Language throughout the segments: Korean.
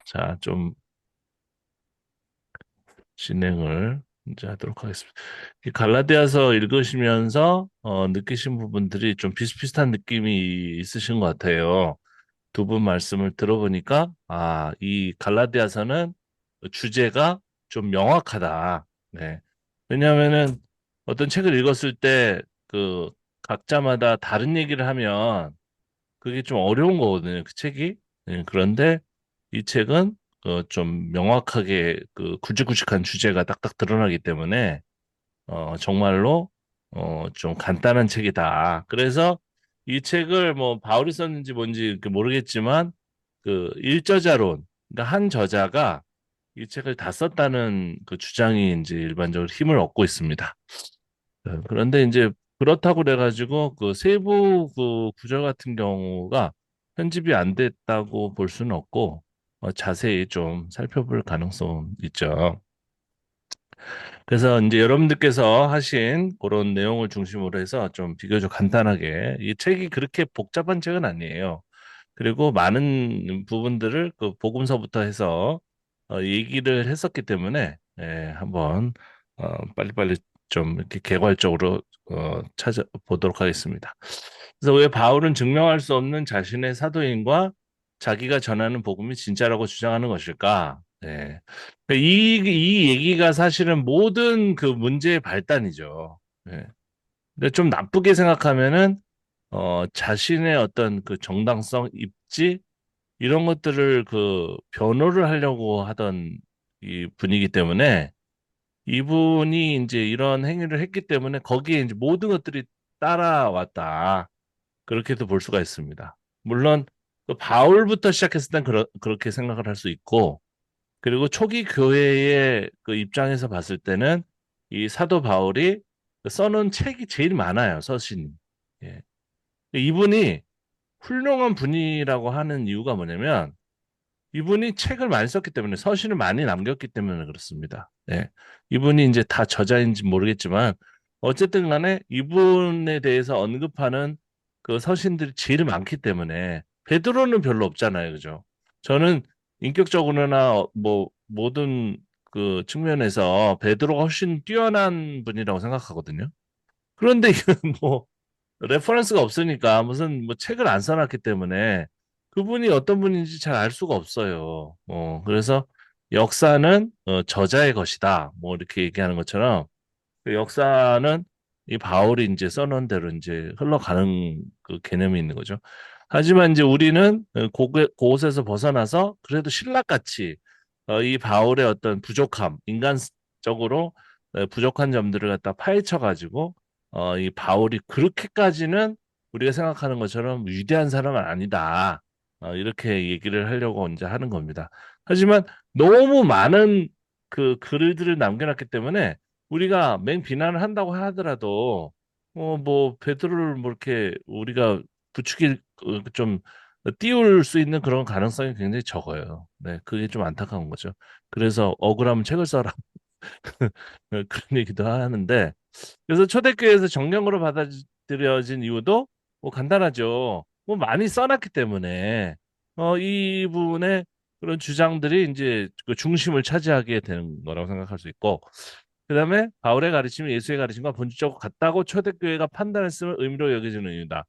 자, 좀 진행을 이제 하도록 하겠습니다. 이 갈라디아서 읽으시면서 느끼신 부분들이 좀 비슷비슷한 느낌이 있으신 것 같아요. 두 분 말씀을 들어보니까 이 갈라디아서는 주제가 좀 명확하다. 네. 왜냐하면은 어떤 책을 읽었을 때 그 각자마다 다른 얘기를 하면 그게 좀 어려운 거거든요. 그 책이. 네, 그런데 이 책은 좀 명확하게 그 굵직굵직한 주제가 딱딱 드러나기 때문에 정말로 좀 간단한 책이다. 그래서 이 책을 뭐 바울이 썼는지 뭔지 이렇게 모르겠지만 그 일저자론, 그러니까 한 저자가 이 책을 다 썼다는 그 주장이 이제 일반적으로 힘을 얻고 있습니다. 그런데 이제 그렇다고 그래가지고 그 세부 그 구절 같은 경우가 편집이 안 됐다고 볼 수는 없고 자세히 좀 살펴볼 가능성 있죠. 그래서 이제 여러분들께서 하신 그런 내용을 중심으로 해서 좀 비교적 간단하게 이 책이 그렇게 복잡한 책은 아니에요. 그리고 많은 부분들을 그 복음서부터 해서 얘기를 했었기 때문에 한번 빨리빨리 좀 이렇게 개괄적으로 찾아보도록 하겠습니다. 그래서 왜 바울은 증명할 수 없는 자신의 사도인과 자기가 전하는 복음이 진짜라고 주장하는 것일까? 네. 이 얘기가 사실은 모든 그 문제의 발단이죠. 네. 근데 좀 나쁘게 생각하면은 자신의 어떤 그 정당성, 입지 이런 것들을 그 변호를 하려고 하던 이 분이기 때문에 이분이 이제 이런 행위를 했기 때문에 거기에 이제 모든 것들이 따라왔다. 그렇게도 볼 수가 있습니다. 물론 그 바울부터 시작했을 땐 그렇게 생각을 할 수 있고 그리고 초기 교회의 그 입장에서 봤을 때는 이 사도 바울이 써놓은 책이 제일 많아요, 서신이. 예. 이분이 훌륭한 분이라고 하는 이유가 뭐냐면 이분이 책을 많이 썼기 때문에 서신을 많이 남겼기 때문에 그렇습니다. 예. 이분이 이제 다 저자인지 모르겠지만 어쨌든 간에 이분에 대해서 언급하는 그 서신들이 제일 많기 때문에 베드로는 별로 없잖아요. 그죠? 저는 인격적으로나 뭐 모든 그 측면에서 베드로가 훨씬 뛰어난 분이라고 생각하거든요. 그런데 이건 뭐 레퍼런스가 없으니까 무슨 뭐 책을 안 써놨기 때문에 그분이 어떤 분인지 잘 알 수가 없어요. 그래서 역사는 저자의 것이다. 뭐 이렇게 얘기하는 것처럼 그 역사는 이 바울이 이제 써놓은 대로 이제 흘러가는 그 개념이 있는 거죠. 하지만 이제 우리는 그곳에서 벗어나서 그래도 신라같이 이 바울의 어떤 부족함, 인간적으로 부족한 점들을 갖다 파헤쳐가지고 이 바울이 그렇게까지는 우리가 생각하는 것처럼 위대한 사람은 아니다. 이렇게 얘기를 하려고 이제 하는 겁니다. 하지만 너무 많은 그 글들을 남겨놨기 때문에 우리가 맹 비난을 한다고 하더라도 뭐 베드로를 뭐 이렇게 우리가 부추길 좀 띄울 수 있는 그런 가능성이 굉장히 적어요. 네, 그게 좀 안타까운 거죠. 그래서 억울하면 책을 써라 그런 얘기도 하는데 그래서 초대교회에서 정령으로 받아들여진 이유도 뭐 간단하죠. 뭐 많이 써놨기 때문에 이분의 그런 주장들이 이제 그 중심을 차지하게 되는 거라고 생각할 수 있고 그다음에 바울의 가르침이 예수의 가르침과 본질적으로 같다고 초대교회가 판단했음을 의미로 여겨지는 이유다.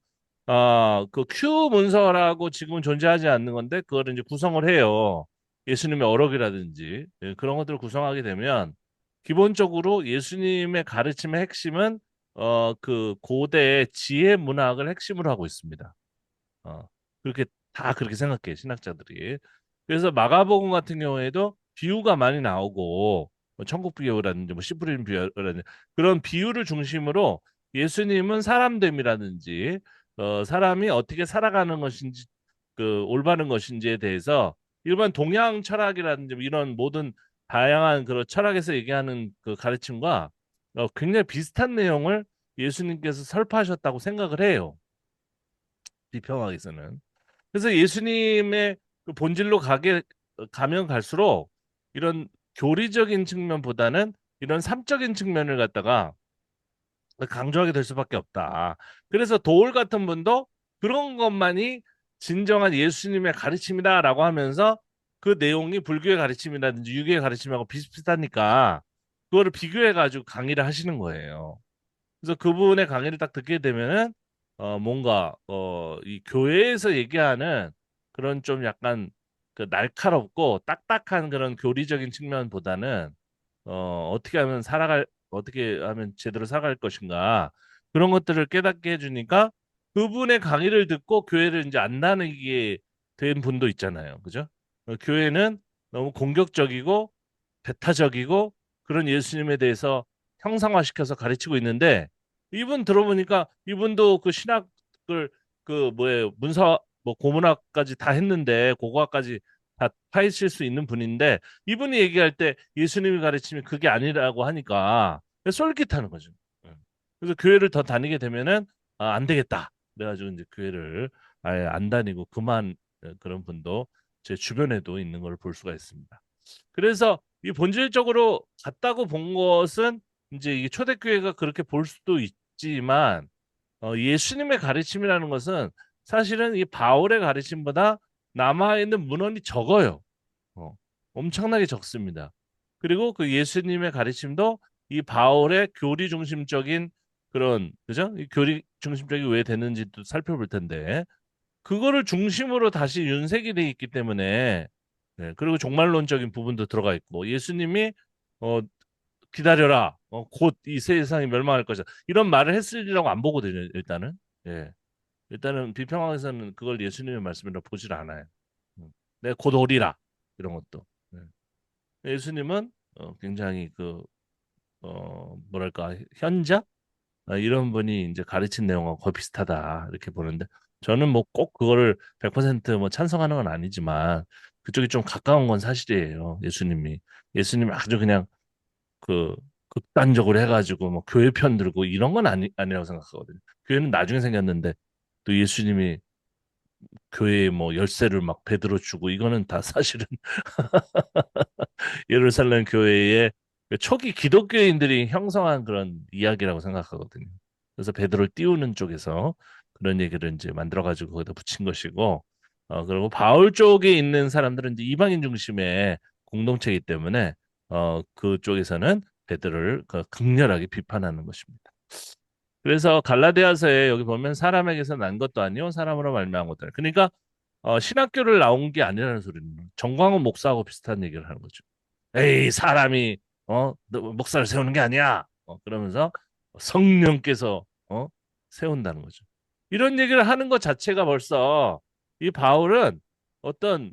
그 큐 문서라고 지금은 존재하지 않는 건데 그거를 이제 구성을 해요. 예수님의 어록이라든지 그런 것들을 구성하게 되면 기본적으로 예수님의 가르침의 핵심은 그 고대의 지혜 문학을 핵심으로 하고 있습니다. 어, 그렇게 다 그렇게 생각해 신학자들이. 그래서 마가복음 같은 경우에도 비유가 많이 나오고 뭐 천국 비유라든지 뭐 씨 뿌리는 비유라든지 그런 비유를 중심으로 예수님은 사람됨이라든지 사람이 어떻게 살아가는 것인지 그 올바른 것인지에 대해서 일반 동양 철학이라든지 뭐 이런 모든 다양한 그런 철학에서 얘기하는 그 가르침과 굉장히 비슷한 내용을 예수님께서 설파하셨다고 생각을 해요. 비평학에서는. 그래서 예수님의 그 본질로 가면 갈수록 이런 교리적인 측면보다는 이런 삶적인 측면을 갖다가 강조하게 될 수밖에 없다. 그래서 도울 같은 분도 그런 것만이 진정한 예수님의 가르침이다라고 하면서 그 내용이 불교의 가르침이라든지 유교의 가르침하고 비슷비슷하니까 그거를 비교해가지고 강의를 하시는 거예요. 그래서 그분의 강의를 딱 듣게 되면은 뭔가 이 교회에서 얘기하는 그런 좀 약간 그 날카롭고 딱딱한 그런 교리적인 측면보다는 어떻게 하면 제대로 살아갈 것인가 그런 것들을 깨닫게 해주니까 그분의 강의를 듣고 교회를 이제 안 다니게 된 분도 있잖아요. 그죠? 교회는 너무 공격적이고 배타적이고 그런 예수님에 대해서 형상화시켜서 가르치고 있는데 이분 들어보니까 이분도 그 신학을 그 뭐예요 문사 뭐 고문학까지 다 했는데 고고학까지 다 파헤칠 수 있는 분인데 이분이 얘기할 때 예수님이 가르치면 그게 아니라고 하니까 쏠깃하는 거죠. 응. 그래서 교회를 더 다니게 되면은 안 되겠다. 그래가지고 이제 교회를 아예 안 다니고 그만 그런 분도 제 주변에도 있는 걸 볼 수가 있습니다. 그래서 이 본질적으로 같다고 본 것은 이제 이 초대교회가 그렇게 볼 수도 있지만 예수님의 가르침이라는 것은 사실은 이 바울의 가르침보다 남아있는 문헌이 적어요. 어, 엄청나게 적습니다. 그리고 그 예수님의 가르침도 이 바울의 교리 중심적인 그런 그죠? 이 교리 중심적이 왜 되는지도 살펴볼 텐데 그거를 중심으로 다시 윤색이 돼 있기 때문에 그리고 종말론적인 부분도 들어가 있고 예수님이 어, 기다려라. 곧 이 세상이 멸망할 것이다. 이런 말을 했으리라고 안 보거든요. 일단은. 예. 일단은 비평학에서는 그걸 예수님의 말씀이라 보질 않아요. 내가 곧 오리라. 이런 것도. 예수님은 굉장히 뭐랄까 현자 이런 분이 이제 가르친 내용과 거의 비슷하다 이렇게 보는데 저는 뭐 꼭 그거를 100%뭐 찬성하는 건 아니지만 그쪽이 좀 가까운 건 사실이에요. 예수님이 아주 그냥 그 극단적으로 해가지고 뭐 교회 편 들고 이런 건 아니라고 생각하거든요. 교회는 나중에 생겼는데 또 예수님이 교회에 뭐 열쇠를 막 베드로 주고 이거는 다 사실은 예루살렘 교회의 그 초기 기독교인들이 형성한 그런 이야기라고 생각하거든요. 그래서 베드로를 띄우는 쪽에서 그런 얘기를 이제 만들어가지고 거기다 붙인 것이고, 그리고 바울 쪽에 있는 사람들은 이제 이방인 중심의 공동체이기 때문에, 그쪽에서는 베드로를 극렬하게 비판하는 것입니다. 그래서 갈라디아서에 여기 보면 사람에게서 난 것도 아니요 사람으로 말미암은 것도 아니요. 그러니까 신학교를 나온 게 아니라는 소리는 정광훈 목사하고 비슷한 얘기를 하는 거죠. 에이, 사람이, 너 목사를 세우는 게 아니야. 그러면서 성령께서, 세운다는 거죠. 이런 얘기를 하는 것 자체가 벌써 이 바울은 어떤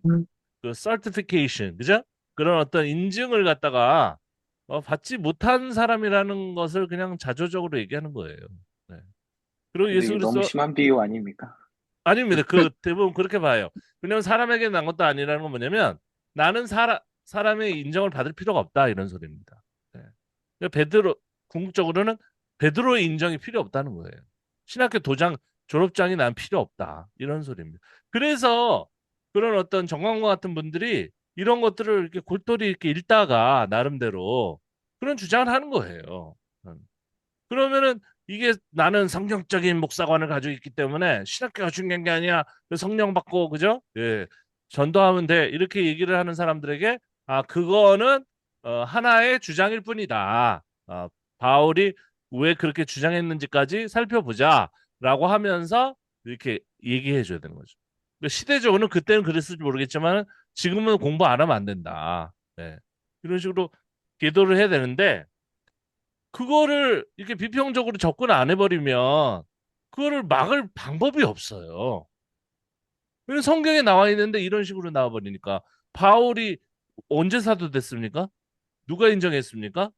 그 certification, 그죠? 그런 어떤 인증을 갖다가 받지 못한 사람이라는 것을 그냥 자조적으로 얘기하는 거예요. 네. 그리고 근데 예수 이게 너무 그리스도 심한 비유 아닙니까? 아닙니다. 대부분 그렇게 봐요. 왜냐하면 사람에게 난 것도 아니라는 건 뭐냐면 나는 사람의 인정을 받을 필요가 없다 이런 소리입니다. 네. 그러니까 궁극적으로는 베드로의 인정이 필요 없다는 거예요. 신학교 졸업장이 난 필요 없다 이런 소리입니다. 그래서 그런 어떤 정광훈 같은 분들이 이런 것들을 이렇게 골똘히 이렇게 읽다가 나름대로 그런 주장을 하는 거예요. 음. 그러면은 이게 나는 성경적인 목사관을 가지고 있기 때문에 신학교가 중요한 게 아니야. 그 성령 받고 그죠? 예. 전도하면 돼. 이렇게 얘기를 하는 사람들에게 그거는 하나의 주장일 뿐이다. 바울이 왜 그렇게 주장했는지까지 살펴보자라고 하면서 이렇게 얘기해 줘야 되는 거죠. 근데 시대적으로는 그때는 그랬을지 모르겠지만 지금은 공부 안 하면 안 된다. 네. 이런 식으로 기도를 해야 되는데 그거를 이렇게 비평적으로 접근 안 해버리면 그거를 막을 방법이 없어요. 왜냐면 성경에 나와 있는데 이런 식으로 나와버리니까 바울이 언제 사도 됐습니까? 누가 인정했습니까?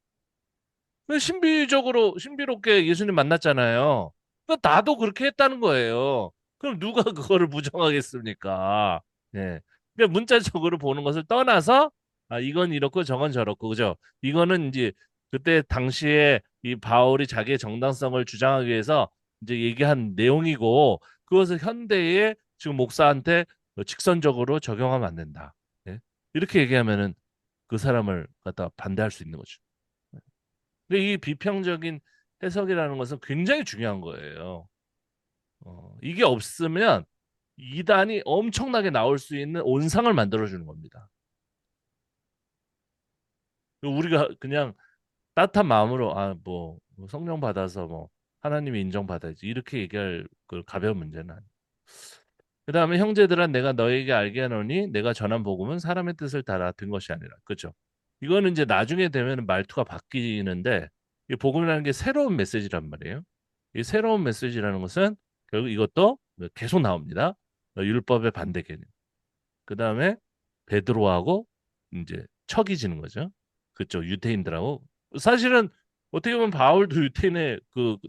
왜 신비롭게 예수님 만났잖아요. 그러니까 나도 그렇게 했다는 거예요. 그럼 누가 그거를 부정하겠습니까? 예. 그러니까 문자적으로 보는 것을 떠나서 이건 이렇고 저건 저렇고 그죠? 이거는 이제 그때 당시에 이 바울이 자기의 정당성을 주장하기 위해서 이제 얘기한 내용이고 그것을 현대의 지금 목사한테 직선적으로 적용하면 안 된다. 예? 이렇게 얘기하면은 그 사람을 갖다 반대할 수 있는 거죠. 근데 이 비평적인 해석이라는 것은 굉장히 중요한 거예요. 이게 없으면 이단이 엄청나게 나올 수 있는 온상을 만들어주는 겁니다. 우리가 그냥 따뜻한 마음으로 뭐 성령 받아서 뭐 하나님이 인정받아야지 이렇게 얘기할 그 가벼운 문제는 아니에요. 그다음에 형제들아 내가 너에게 알게 하노니 내가 전한 복음은 사람의 뜻을 따라 든 것이 아니라. 그죠? 이거는 이제 나중에 되면 말투가 바뀌는데 이 복음이라는 게 새로운 메시지란 말이에요. 이 새로운 메시지라는 것은 결국 이것도 계속 나옵니다. 율법의 반대 개념. 그다음에 베드로하고 이제 척이 지는 거죠. 그쪽 유대인들하고 사실은 어떻게 보면 바울도 유대인의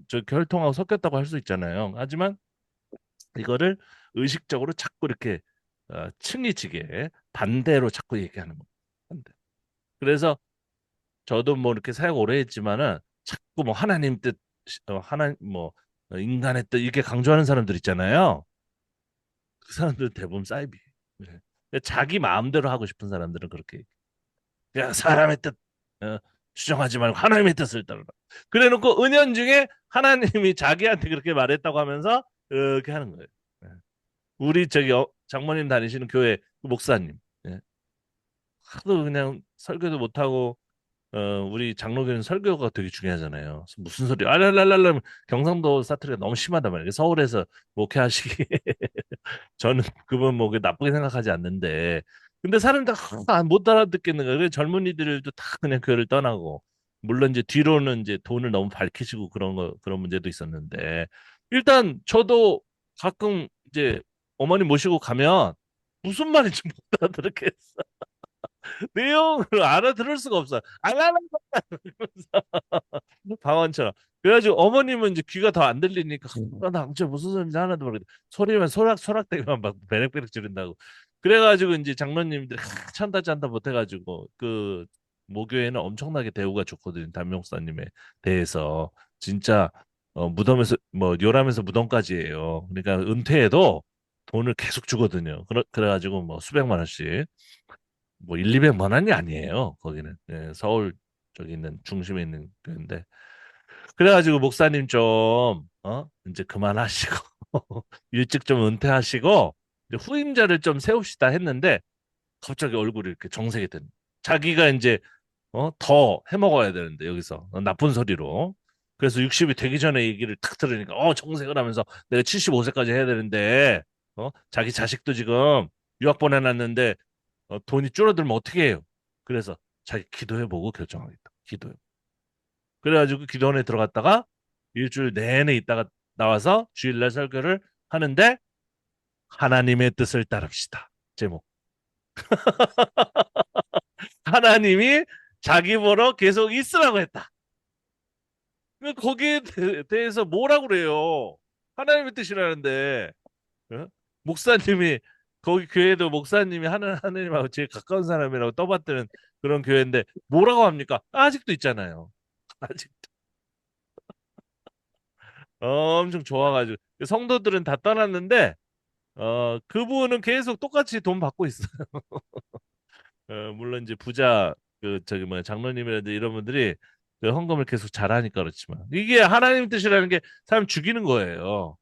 저 혈통하고 섞였다고 할 수 있잖아요. 하지만 이거를 의식적으로 자꾸 이렇게 층이 지게 반대로 자꾸 얘기하는 겁니다. 반대. 그래서 저도 뭐 이렇게 사역 오래 했지만은 자꾸 뭐 하나님 뜻, 하나 뭐 인간의 뜻 이렇게 강조하는 사람들 있잖아요. 그 사람들 대부분 사이비. 네. 자기 마음대로 하고 싶은 사람들은 그렇게 그냥 사람의 뜻 주장하지 말고 하나님의 뜻을 따르라. 그래놓고 은연중에 하나님이 자기한테 그렇게 말했다고 하면서 이렇게 하는 거예요. 네. 우리 저기 장모님 다니시는 교회 그 목사님 예. 하도 그냥 설교도 못하고 우리 장로교는 설교가 되게 중요하잖아요. 무슨 소리 알랄랄랄 경상도 사투리가 너무 심하단 말이에요. 서울에서 목회하시기 저는 그분 뭐 나쁘게 생각하지 않는데 근데 사람들 못 알아듣겠는 거예요. 그래서 젊은이들도 다 그냥 교회를 떠나고 물론 이제 뒤로는 이제 돈을 너무 밝히시고 그런 문제도 있었는데 일단 저도 가끔 이제 어머니 모시고 가면 무슨 말인지 못 알아듣겠어. 내용을 알아들을 수가 없어. 알아라 방언처럼. 그래가지고 어머님은 이제 귀가 더 안 들리니까 나 진짜 무슨 소리인지 하나도 모르겠다. 소리만 소락소락대기만 막 베럭베럭 지른다고. 그래가지고 이제 장로님들이 찬다 찬다 못해가지고 그 모교에는 엄청나게 대우가 좋거든요. 담임목사님에 대해서 진짜 무덤에서 뭐 요람에서 무덤까지 해요. 그러니까 은퇴해도 돈을 계속 주거든요. 그래가지고 뭐 수백만 원씩. 뭐 1, 200만 원이 아니에요. 거기는 예, 서울 저기 있는 중심에 있는 교회인데 그래가지고 목사님 좀 이제 그만하시고 일찍 좀 은퇴하시고 이제 후임자를 좀 세웁시다 했는데 갑자기 얼굴이 이렇게 정색이 된 자기가 이제 더 해먹어야 되는데 여기서 나쁜 소리로 그래서 60이 되기 전에 얘기를 탁 들으니까 정색을 하면서 내가 75세까지 해야 되는데 자기 자식도 지금 유학 보내놨는데 돈이 줄어들면 어떻게 해요? 그래서 자기 기도해보고 결정하겠다. 기도해. 그래가지고 기도원에 들어갔다가 일주일 내내 있다가 나와서 주일날 설교를 하는데 하나님의 뜻을 따릅시다. 제목. 하나님이 자기 보러 계속 있으라고 했다. 거기에 대해서 뭐라고 그래요? 하나님의 뜻이라는데 어? 목사님이 거기 교회도 목사님이 하나님하고 제일 가까운 사람이라고 떠받드는 그런 교회인데 뭐라고 합니까? 아직도 있잖아요. 아직 엄청 좋아가지고 성도들은 다 떠났는데 그분은 계속 똑같이 돈 받고 있어요. 물론 이제 부자 그 저기 뭐야 장로님이라든지 이런 분들이 그 헌금을 계속 잘하니까 그렇지만 이게 하나님 뜻이라는 게 사람 죽이는 거예요.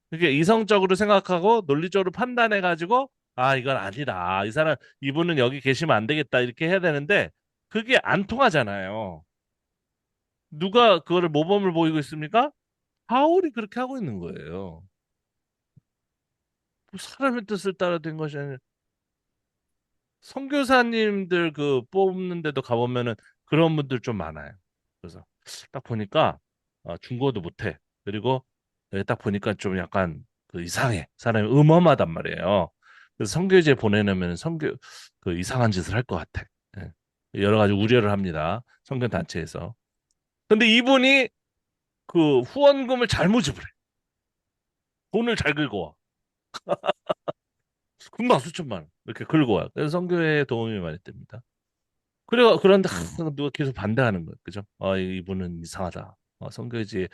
그게 이성적으로 생각하고 논리적으로 판단해가지고 이건 아니다. 이 사람 이분은 여기 계시면 안 되겠다 이렇게 해야 되는데 그게 안 통하잖아요. 누가 그거를 모범을 보이고 있습니까? 바울이 그렇게 하고 있는 거예요. 뭐 사람의 뜻을 따라 된 것이 아니라 선교사님들 그 뽑는데도 가보면은 그런 분들 좀 많아요. 그래서 딱 보니까 중고도 못해. 그리고 딱 보니까 좀 약간 그 이상해. 사람이 음험하단 말이에요. 그래서 선교제 보내려면 선교 그 이상한 짓을 할 것 같아. 예. 여러 가지 우려를 합니다. 선교 단체에서. 근데 이분이 그 후원금을 잘 모집을 해. 돈을 잘 긁어와. 금방 수천만 원 이렇게 긁어와 그래서 선교에 도움이 많이 됩니다. 그런데 누가 계속 반대하는 거예요. 그죠? 이분은 이상하다. 선교지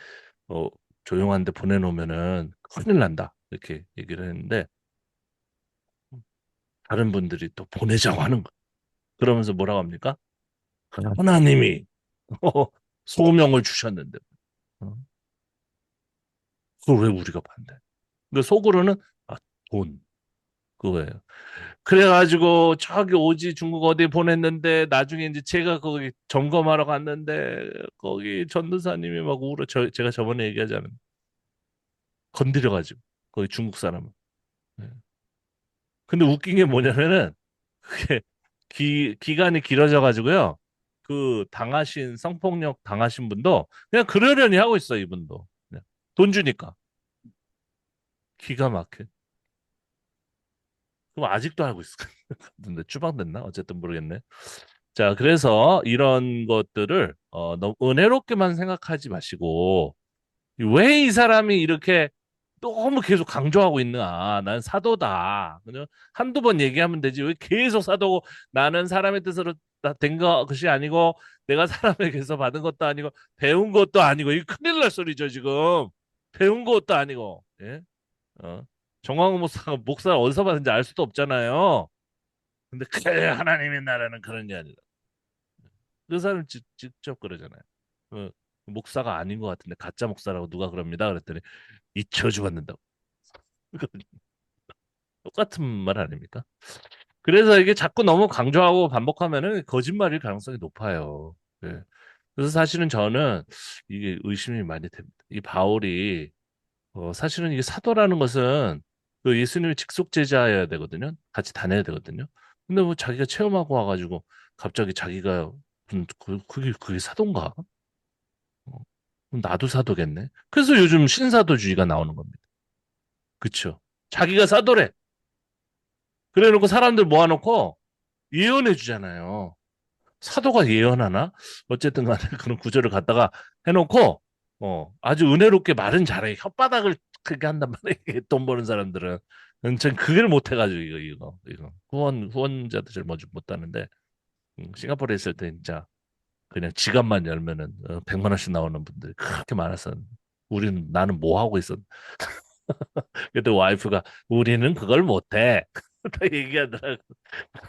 어, 조용한 데 보내놓으면은 큰일 난다. 이렇게 얘기를 했는데 다른 분들이 또 보내자고 하는 거예요. 그러면서 뭐라고 합니까? 하나님이 소명을 주셨는데 어? 그걸 왜 우리가 반대? 그 속으로는 아, 돈 그거예요. 그래가지고 저기 오지 중국 어디 보냈는데 나중에 이제 제가 거기 점검하러 갔는데 거기 전도사님이 막 제가 저번에 얘기하자면 건드려가지고 거기 중국 사람을. 네. 근데 웃긴 게 뭐냐면은 그게 기간이 길어져 가지고요. 그 당하신 성폭력 당하신 분도 그냥 그러려니 하고 있어 이분도. 그냥 돈 주니까 기가 막혀. 그럼 아직도 하고 있을 것 같은데 추방됐나? 어쨌든 모르겠네. 자, 그래서 이런 것들을 너무 은혜롭게만 생각하지 마시고 왜 이 사람이 이렇게 너무 계속 강조하고 있나? 난 사도다. 그냥 한두 번 얘기하면 되지. 왜 계속 사도고 나는 사람의 뜻으로 된 것이 아니고 내가 사람에게서 받은 것도 아니고 배운 것도 아니고 이 큰일 날 소리죠, 지금. 배운 것도 아니고. 예? 어? 정광훈 목사가 어디서 받은지 알 수도 없잖아요. 근데 그래 하나님의 나라는 그런 게 아니라. 그 사람 직접 그러잖아요. 어, 목사가 아닌 것 같은데 가짜 목사라고 누가 그럽니다. 그랬더니 잊혀 죽었는다고. 똑같은 말 아닙니까? 그래서 이게 자꾸 너무 강조하고 반복하면은 거짓말일 가능성이 높아요. 예. 그래서 사실은 저는 이게 의심이 많이 됩니다. 이 바울이 사실은 이게 사도라는 것은 그 예수님의 직속 제자여야 되거든요. 같이 다녀야 되거든요. 근데 뭐 자기가 체험하고 와가지고 갑자기 자기가 그게 사도인가? 그럼 나도 사도겠네. 그래서 요즘 신사도주의가 나오는 겁니다. 그쵸? 자기가 사도래. 그래 놓고 사람들 모아놓고 예언해 주잖아요. 사도가 예언하나? 어쨌든 간에 그런 구절을 갖다가 해놓고, 아주 은혜롭게 말은 잘해. 혓바닥을 크게 한단 말이에요. 돈 버는 사람들은. 전 그걸 못 해가지고, 이거. 후원자도 잘 못하는데, 싱가포르에 있을 때 진짜 그냥 지갑만 열면은 100만 원씩 나오는 분들이 그렇게 많아서, 나는 뭐 하고 있었. 그때 와이프가, 우리는 그걸 못해. 딱 얘기하더라고.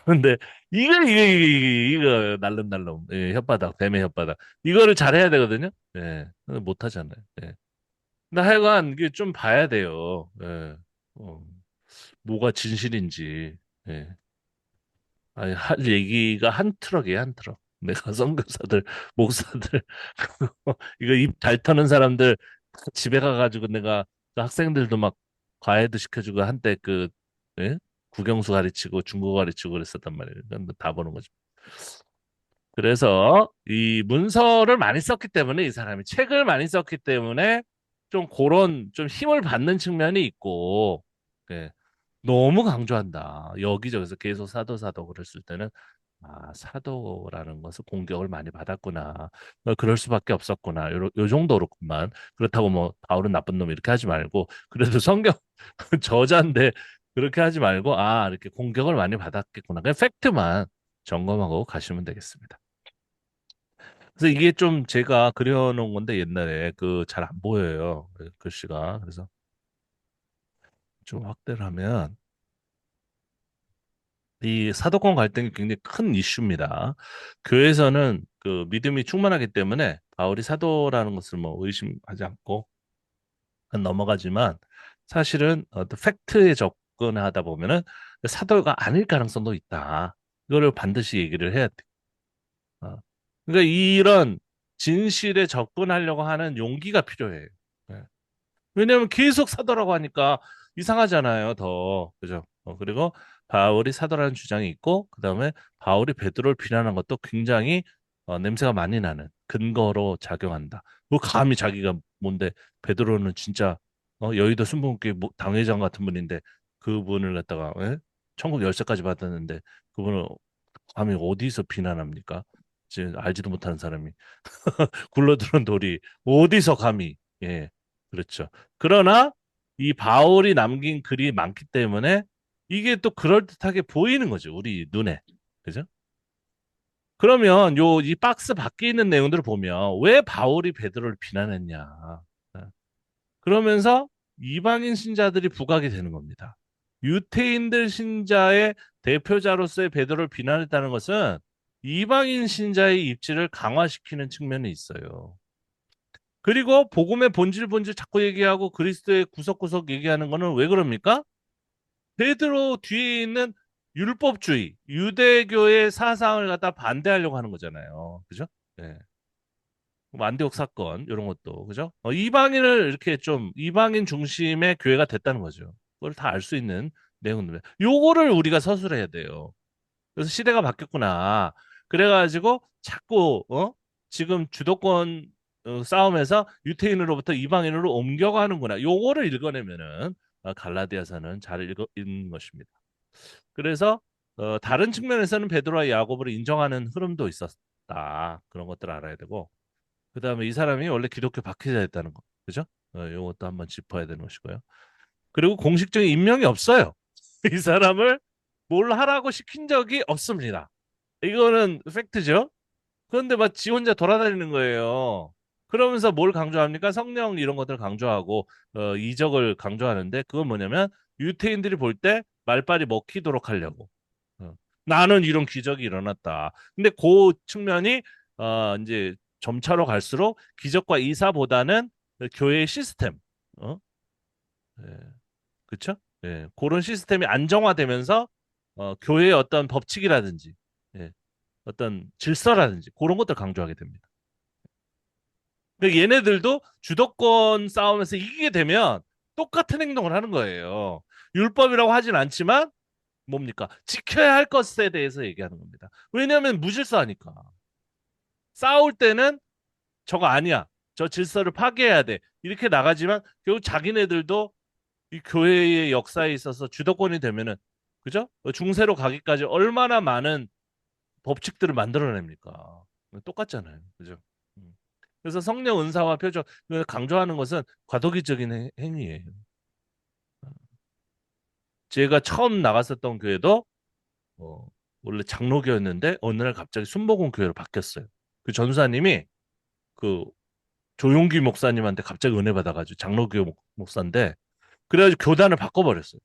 근데 이거 날름날름 예, 혓바닥 뱀의 혓바닥 이거를 잘해야 되거든요. 예, 근데 못하잖아요. 예. 근데 하여간 이게 좀 봐야 돼요. 예. 어, 뭐가 진실인지. 예. 아니, 할 얘기가 한 트럭이에요, 한 트럭. 내가 선교사들, 목사들, 이거 입 잘 터는 사람들 집에 가가지고 내가 그 학생들도 막 과외도 시켜주고 한때 예? 국영수 가르치고 중국어 가르치고 그랬었단 말이에요. 그건 다 보는 거죠. 그래서 이 문서를 많이 썼기 때문에 이 사람이 책을 많이 썼기 때문에 좀 그런 좀 힘을 받는 측면이 있고 예, 너무 강조한다. 여기저기서 계속 사도 그랬을 때는 사도라는 것은 공격을 많이 받았구나. 그럴 수밖에 없었구나. 요 정도로만. 그렇다고 뭐 바울은 나쁜 놈 이렇게 하지 말고 그래도 성경 저자인데 그렇게 하지 말고 이렇게 공격을 많이 받았겠구나. 그냥 팩트만 점검하고 가시면 되겠습니다. 그래서 이게 좀 제가 그려놓은 건데 옛날에 잘 안 보여요. 글씨가. 그래서 좀 확대를 하면 이 사도권 갈등이 굉장히 큰 이슈입니다. 교회에서는 그 믿음이 충만하기 때문에 바울이 사도라는 것을 뭐 의심하지 않고 넘어가지만 사실은 또 팩트에 접근하다 보면은 사도가 아닐 가능성도 있다. 이거를 반드시 얘기를 해야 돼. 어. 그러니까 이런 진실에 접근하려고 하는 용기가 필요해요. 예. 왜냐하면 계속 사도라고 하니까 이상하잖아요, 더. 그죠? 그리고 바울이 사도라는 주장이 있고, 그 다음에 바울이 베드로를 비난한 것도 굉장히 냄새가 많이 나는 근거로 작용한다. 뭐 감히 자기가 뭔데 베드로는 진짜 여의도 순복음교회 당회장 같은 분인데 그분을 갖다가 천국 열쇠까지 받았는데 그분을 감히 어디서 비난합니까? 이제 알지도 못하는 사람이 굴러들은 돌이 어디서 감히 예 그렇죠. 그러나 이 바울이 남긴 글이 많기 때문에 이게 또 그럴듯하게 보이는 거죠. 우리 눈에. 그죠? 그러면 이 박스 밖에 있는 내용들을 보면 왜 바울이 베드로를 비난했냐. 그러면서 이방인 신자들이 부각이 되는 겁니다. 유태인들 신자의 대표자로서의 베드로를 비난했다는 것은 이방인 신자의 입지를 강화시키는 측면이 있어요. 그리고 복음의 본질 자꾸 얘기하고 그리스도의 구석구석 얘기하는 거는 왜 그럽니까? 베드로 뒤에 있는 율법주의, 유대교의 사상을 갖다 반대하려고 하는 거잖아요. 그죠? 예. 뭐 안디옥 사건 이런 것도 그죠? 이방인을 이렇게 좀 이방인 중심의 교회가 됐다는 거죠. 그걸 다 알 수 있는 내용들. 요거를 우리가 서술해야 돼요. 그래서 시대가 바뀌었구나. 그래가지고 자꾸 지금 주도권 싸움에서 유태인으로부터 이방인으로 옮겨가는구나. 요거를 읽어내면은 갈라디아서는 잘 읽는 것입니다. 그래서 다른 측면에서는 베드로와 야고보를 인정하는 흐름도 있었다. 그런 것들을 알아야 되고 그다음에 이 사람이 원래 기독교 박해자였다는 거. 그죠? 요것도 한번 짚어야 되는 것이고요. 그리고 공식적인 임명이 없어요. 이 사람을 뭘 하라고 시킨 적이 없습니다. 이거는 팩트죠. 그런데 막 지 혼자 돌아다니는 거예요. 그러면서 뭘 강조합니까? 성령 이런 것들을 강조하고 이적을 강조하는데 그건 뭐냐면 유태인들이 볼 때 말빨이 먹히도록 하려고. 어. 나는 이런 기적이 일어났다. 근데 그 측면이 이제 점차로 갈수록 기적과 이사보다는 교회의 시스템, 어? 예, 그렇죠? 예, 그런 시스템이 안정화되면서 교회의 어떤 법칙이라든지 예, 어떤 질서라든지 그런 것들 강조하게 됩니다. 그러니까 얘네들도 주도권 싸움에서 이기게 되면 똑같은 행동을 하는 거예요. 율법이라고 하진 않지만 뭡니까? 지켜야 할 것에 대해서 얘기하는 겁니다. 왜냐하면 무질서하니까. 싸울 때는 저거 아니야. 저 질서를 파괴해야 돼. 이렇게 나가지만 결국 자기네들도 이 교회의 역사에 있어서 주도권이 되면은 그죠? 중세로 가기까지 얼마나 많은 법칙들을 만들어냅니까? 똑같잖아요. 그죠? 음. 그래서 성령 은사와 표적 강조하는 것은 과도기적인 행위예요. 제가 처음 나갔었던 교회도 어, 원래 장로교였는데 어느 날 갑자기 순복음 교회로 바뀌었어요. 그 전사님이 그 조용기 목사님한테 갑자기 은혜 받아가지고 장로교 목사인데 그래가지고 교단을 바꿔버렸어요.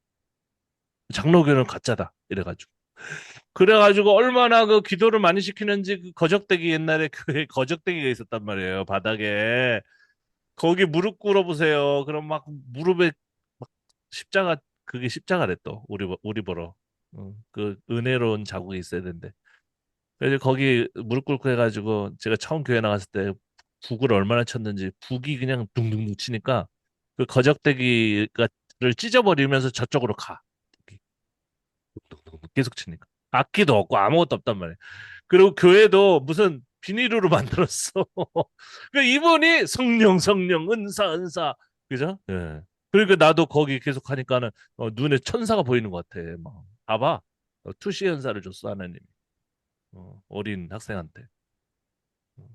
장로교는 가짜다 이래가지고. 그래가지고 얼마나 그 기도를 많이 시키는지 그 거적대기 옛날에 교회 거적대기가 있었단 말이에요. 바닥에. 거기 무릎 꿇어보세요. 그럼 막 무릎에 막 십자가 그게 십자가래 또 우리 보러. 그 은혜로운 자국이 있어야 된대. 그래서 거기 무릎 꿇고 해가지고 제가 처음 교회 나갔을 때 북을 얼마나 쳤는지 북이 그냥 둥둥둥 치니까 그 거적대기를 찢어버리면서 저쪽으로 가. 북이 둥둥둥 계속 치니까. 악기도 없고 아무것도 없단 말이에요. 그리고 교회도 무슨 비닐으로 만들었어. 그 이분이 성령, 은사. 그죠? 예. 그러니까 나도 거기 계속 하니까는 눈에 천사가 보이는 것 같아. 막 봐봐. 투시 연사를 줬어 하나님. 어린 학생한테. 어.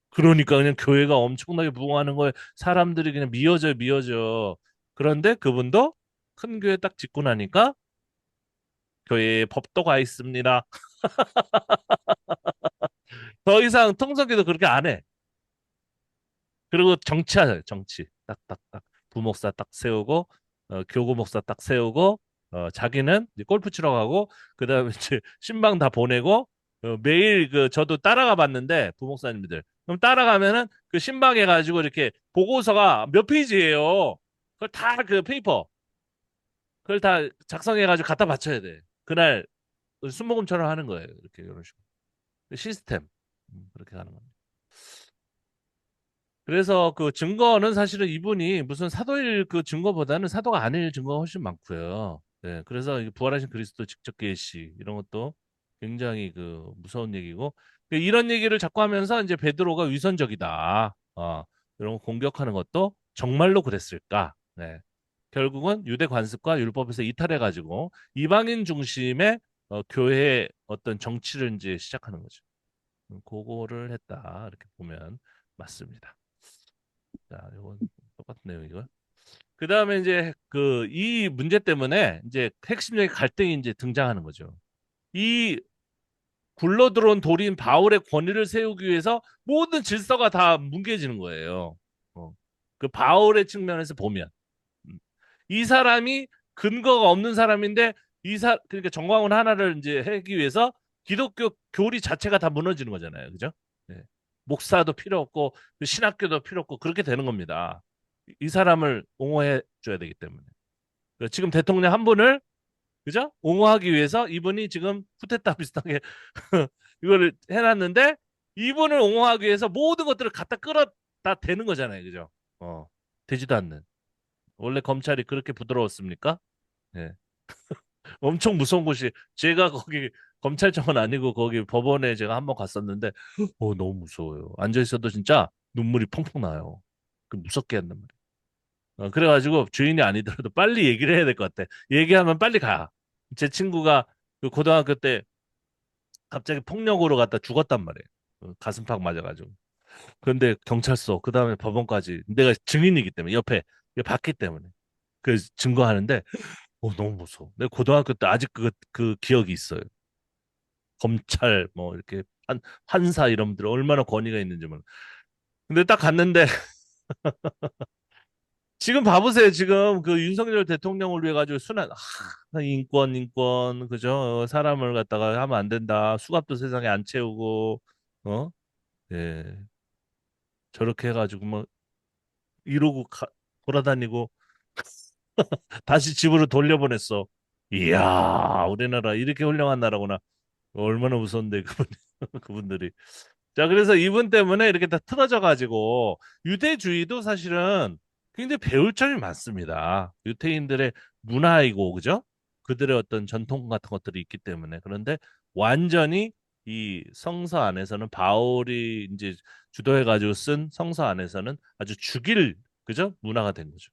그러니까 그냥 교회가 엄청나게 부흥하는 거에 사람들이 그냥 미어져. 그런데 그분도 큰 교회 딱 짓고 나니까 교회에 법도가 있습니다. 더 이상 통성기도 그렇게 안 해. 그리고 정치하잖아요, 정치. 딱딱딱. 부목사 딱 세우고, 교구 목사 딱 세우고, 자기는 이제 골프 치러 가고, 그 다음에 이제 신방 다 보내고, 매일 저도 따라가 봤는데, 부목사님들. 그럼 따라가면은 그 신방에 가지고 이렇게 보고서가 몇 페이지예요. 그걸 다 그 페이퍼, 그걸 다 작성해가지고 갖다 바쳐야 돼. 그날 순모금처럼 하는 거예요. 이렇게 이런 식으로. 그 시스템. 그렇게 하는 겁니다. 그래서 그 증거는 사실은 이분이 무슨 사도일 그 증거보다는 사도가 아닐 증거가 훨씬 많고요. 네, 그래서 이 부활하신 그리스도 직접 계시 이런 것도 굉장히 그 무서운 얘기고 이런 얘기를 자꾸 하면서 이제 베드로가 위선적이다. 이런 거 공격하는 것도 정말로 그랬을까? 네. 결국은 유대 관습과 율법에서 이탈해 가지고 이방인 중심의 교회의 어떤 정치를 이제 시작하는 거죠. 그거를 했다. 이렇게 보면 맞습니다. 자, 이건 똑같은 내용이고요. 그 다음에 이제 그 이 문제 때문에 이제 핵심적인 갈등이 이제 등장하는 거죠. 이 굴러들어온 돌인 바울의 권위를 세우기 위해서 모든 질서가 다 뭉개지는 거예요. 어. 그 바울의 측면에서 보면 이 사람이 근거가 없는 사람인데 그러니까 정광훈 하나를 이제 하기 위해서 기독교 교리 자체가 다 무너지는 거잖아요. 그죠? 네. 목사도 필요 없고 그 신학교도 필요 없고 그렇게 되는 겁니다. 이 사람을 옹호해 줘야 되기 때문에. 지금 대통령 한 분을 그죠? 옹호하기 위해서 이분이 지금 쿠데타 비슷하게 이거를 해놨는데 이분을 옹호하기 위해서 모든 것들을 갖다 끌어다 대는 거잖아요. 그죠? 어, 되지도 않는. 원래 검찰이 그렇게 부드러웠습니까? 예. 엄청 무서운 곳이 제가 거기 검찰청은 아니고 거기 법원에 제가 한번 갔었는데 너무 무서워요. 앉아 있어도 진짜 눈물이 펑펑 나요. 그 무섭게 한단 말이에요. 그래가지고 주인이 아니더라도 빨리 얘기를 해야 될 것 같아. 얘기하면 빨리 가. 제 친구가 그 고등학교 때 갑자기 폭력으로 갔다 죽었단 말이에요. 가슴팍 맞아가지고. 그런데 경찰서, 그 다음에 법원까지 내가 증인이기 때문에 옆에 이게 봤기 때문에 그 증거하는데 너무 무서워. 내가 고등학교 때 아직 그 기억이 있어요. 검찰 뭐 이렇게 판사 이런 분들 얼마나 권위가 있는지 몰라. 근데 딱 갔는데 지금 봐보세요. 지금 그 윤석열 대통령을 위해 가지고 인권 그죠? 사람을 갖다가 하면 안 된다. 수갑도 세상에 안 채우고 어? 예. 저렇게 해가지고 뭐 이러고 돌아다니고 다시 집으로 돌려보냈어. 이야, 우리나라 이렇게 훌륭한 나라구나. 얼마나 무서운데 그분들이. 자, 그래서 이분 때문에 이렇게 다 틀어져 가지고 유대주의도 사실은 굉장히 배울 점이 많습니다. 유태인들의 문화이고 그죠? 그들의 어떤 전통 같은 것들이 있기 때문에. 그런데 완전히 이 성서 안에서는 바울이 이제 주도해 가지고 쓴 성서 안에서는 아주 죽일 그죠? 문화가 된 거죠.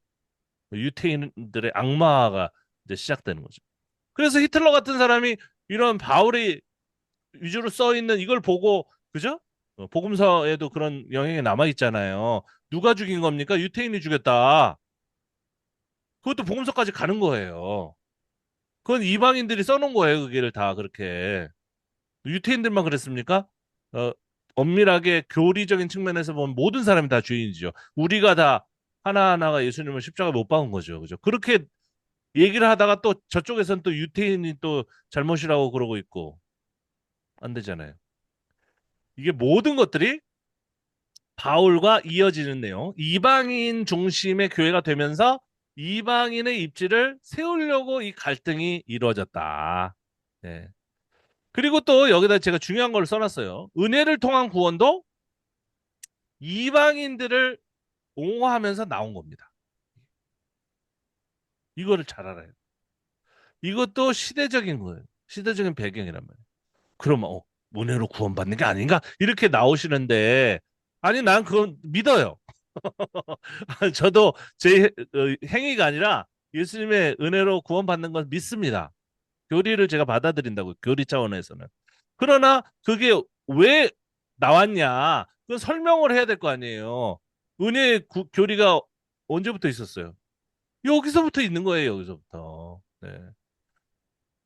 유태인들의 악마가 이제 시작되는 거죠. 그래서 히틀러 같은 사람이 이런 바울이 위주로 써 있는 이걸 보고 그죠? 복음서에도 그런 영향이 남아 있잖아요. 누가 죽인 겁니까? 유태인이 죽였다. 그것도 복음서까지 가는 거예요. 그건 이방인들이 써놓은 거예요. 그게를 다 그렇게. 유태인들만 그랬습니까? 어, 엄밀하게 교리적인 측면에서 보면 모든 사람이 다 주인이죠. 우리가 다 하나하나가 예수님을 십자가에 못 박은 거죠. 그죠? 그렇게 얘기를 하다가 또 저쪽에서는 또 유태인이 또 잘못이라고 그러고 있고 안 되잖아요. 이게 모든 것들이 바울과 이어지는 내용. 이방인 중심의 교회가 되면서 이방인의 입지를 세우려고 이 갈등이 이루어졌다. 네. 그리고 또 여기다 제가 중요한 걸 써놨어요. 은혜를 통한 구원도 이방인들을 옹호하면서 나온 겁니다. 이거를 잘 알아요. 이것도 시대적인 거예요. 시대적인 배경이란 말이에요. 그럼 은혜로 구원받는 게 아닌가? 이렇게 나오시는데 아니 난 그건 믿어요. 저도 제 행위가 아니라 예수님의 은혜로 구원받는 건 믿습니다. 교리를 제가 받아들인다고, 교리 차원에서는. 그러나 그게 왜 나왔냐? 그건 설명을 해야 될 거 아니에요. 교리가 언제부터 있었어요? 여기서부터 있는 거예요, 여기서부터. 네.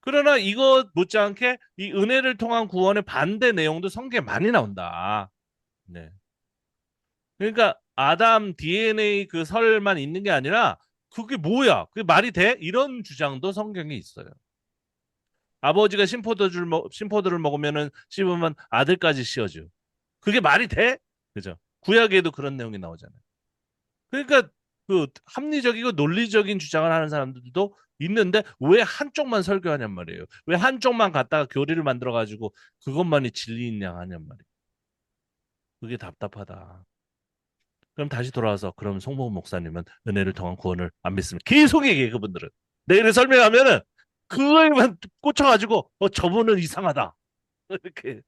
그러나 이것 못지않게 이 은혜를 통한 구원의 반대 내용도 성경에 많이 나온다. 네. 그러니까 아담 DNA 그 설만 있는 게 아니라 그게 뭐야? 그게 말이 돼? 이런 주장도 성경에 있어요. 아버지가 심포도를 먹으면은 씹으면 아들까지 씌어줘. 그게 말이 돼? 그죠? 구약에도 그런 내용이 나오잖아요. 그러니까 그 합리적이고 논리적인 주장을 하는 사람들도 있는데 왜 한쪽만 설교하냔 말이에요. 왜 한쪽만 갖다가 교리를 만들어 가지고 그것만이 진리인 양 하냔 말이에요. 그게 답답하다. 그럼 다시 돌아와서 그럼 송모 목사님은 은혜를 통한 구원을 안 믿습니다. 계속 얘기해 그분들은. 내일 설명하면은 그거에만 꽂혀가지고 저분은 이상하다. 이렇게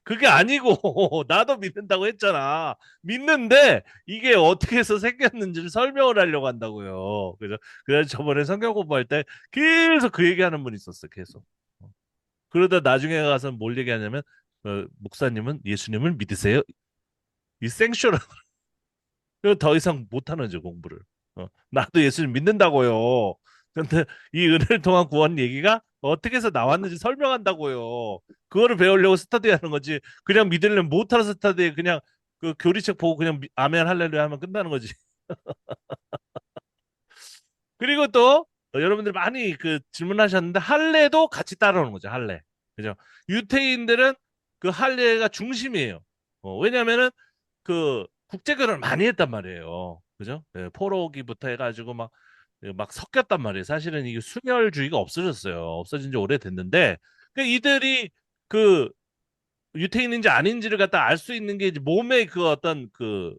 그게 아니고 나도 믿는다고 했잖아. 믿는데 이게 어떻게 해서 생겼는지를 설명을 하려고 한다고요. 그죠? 그래서 저번에 성경 공부할 때 계속 그 얘기하는 분이 있었어. 계속. 그러다 나중에 가서 뭘 얘기하냐면 목사님은 예수님을 믿으세요? 이 생쇼를 더 이상 못하는 거죠, 공부를. 나도 예수님 믿는다고요. 근데 이 은혜를 통한 구원 얘기가 어떻게 해서 나왔는지 설명한다고요. 그거를 배우려고 스터디 하는 거지. 그냥 믿으려면 못하는 스터디에 그냥 그 교리책 보고 그냥 아멘 할렐루야 하면 끝나는 거지. 그리고 또 여러분들 많이 그 질문하셨는데 할례도 같이 따라오는 거죠. 할례. 그죠? 유태인들은 그 할례가 중심이에요. 왜냐면은 그 국제 결혼을 많이 했단 말이에요. 그죠? 예, 포로기부터 해가지고 막 막 섞였단 말이에요. 사실은 이게 순혈주의가 없어졌어요. 없어진 지 오래됐는데, 이들이 그 유태인인지 아닌지를 갖다 알 수 있는 게 이제 몸의 그 어떤 그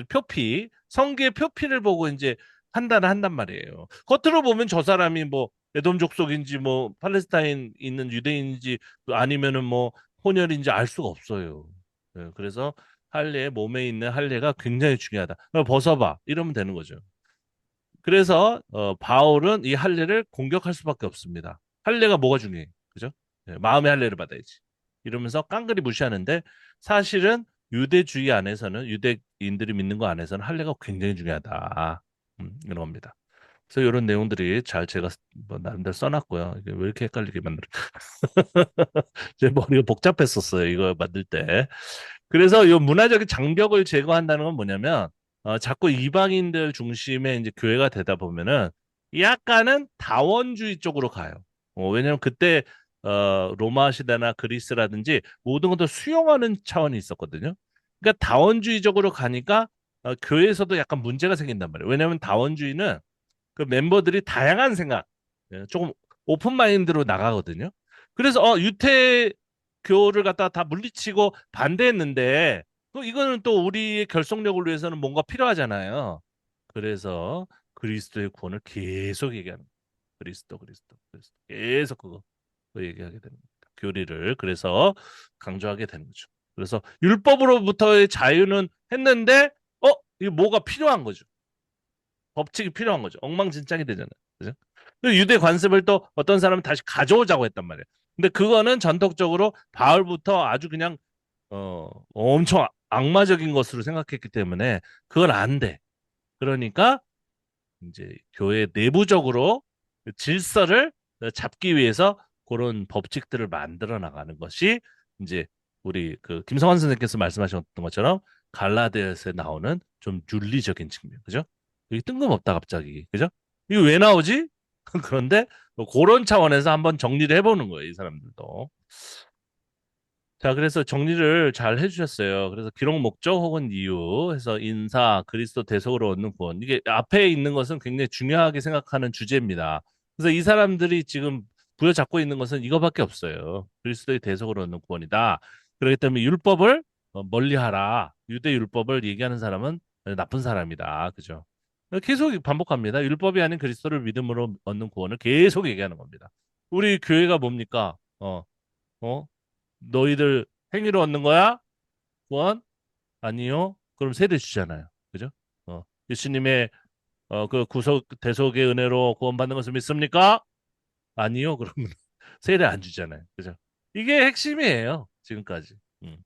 표피, 성기의 표피를 보고 이제 판단을 한단 말이에요. 겉으로 보면 저 사람이 뭐 에돔 족속인지 뭐 팔레스타인 있는 유대인인지 아니면은 뭐 혼혈인지 알 수가 없어요. 그래서 할례, 몸에 있는 할례가 굉장히 중요하다. 벗어봐. 이러면 되는 거죠. 그래서 바울은 이 할례를 공격할 수밖에 없습니다. 할례가 뭐가 중요해? 그죠? 마음의 할례를 받아야지. 이러면서 깡그리 무시하는데 사실은 유대주의 안에서는 유대인들이 믿는 거 안에서는 할례가 굉장히 중요하다. 이런 겁니다. 그래서 이런 내용들이 잘 제가 뭐 나름대로 써놨고요. 이게 왜 이렇게 헷갈리게 만들어? 제 머리가 복잡했었어요. 이거 만들 때. 그래서 이 문화적인 장벽을 제거한다는 건 뭐냐면 자꾸 이방인들 중심의 이제 교회가 되다 보면은 약간은 다원주의 쪽으로 가요. 왜냐면 그때 로마 시대나 그리스라든지 모든 것을 수용하는 차원이 있었거든요. 그러니까 다원주의적으로 가니까 교회에서도 약간 문제가 생긴단 말이에요. 왜냐면 다원주의는 그 멤버들이 다양한 생각, 조금 오픈 마인드로 나가거든요. 그래서 유태교를 갖다가 다 물리치고 반대했는데 또 이거는 또 우리의 결속력을 위해서는 뭔가 필요하잖아요. 그래서 그리스도의 구원을 계속 얘기하는 거예요. 그리스도, 그리스도, 그리스도. 계속 그거 얘기하게 되는 겁니다. 교리를 그래서 강조하게 되는 거죠. 그래서 율법으로부터의 자유는 했는데 이거 뭐가 필요한 거죠. 법칙이 필요한 거죠. 엉망진창이 되잖아요. 그죠? 그 유대 관습을 또 어떤 사람은 다시 가져오자고 했단 말이에요. 근데 그거는 전통적으로 바울부터 아주 그냥 엄청 악마적인 것으로 생각했기 때문에 그건 안 돼. 그러니까 이제 교회 내부적으로 그 질서를 잡기 위해서 그런 법칙들을 만들어 나가는 것이 이제 우리 그 김성환 선생님께서 말씀하셨던 것처럼 갈라디아서에 나오는 좀 윤리적인 측면, 그죠? 여기 뜬금없다 갑자기, 그죠? 이거 왜 나오지? 그런데 뭐 그런 차원에서 한번 정리를 해보는 거예요, 이 사람들도. 자, 그래서 정리를 잘 해주셨어요. 그래서 기록 목적 혹은 이유 해서 인사, 그리스도 대속으로 얻는 구원. 이게 앞에 있는 것은 굉장히 중요하게 생각하는 주제입니다. 그래서 이 사람들이 지금 부여잡고 있는 것은 이거밖에 없어요. 그리스도의 대속으로 얻는 구원이다. 그렇기 때문에 율법을 멀리하라. 유대 율법을 얘기하는 사람은 나쁜 사람이다. 그죠? 계속 반복합니다. 율법이 아닌 그리스도를 믿음으로 얻는 구원을 계속 얘기하는 겁니다. 우리 교회가 뭡니까? 어? 너희들 행위로 얻는 거야? 구원? 아니요. 그럼 세례 주잖아요. 그죠? 예수님의 그 구속 대속의 은혜로 구원받는 것을 믿습니까? 아니요. 그러면 세례 안 주잖아요. 그죠? 이게 핵심이에요. 지금까지. 음.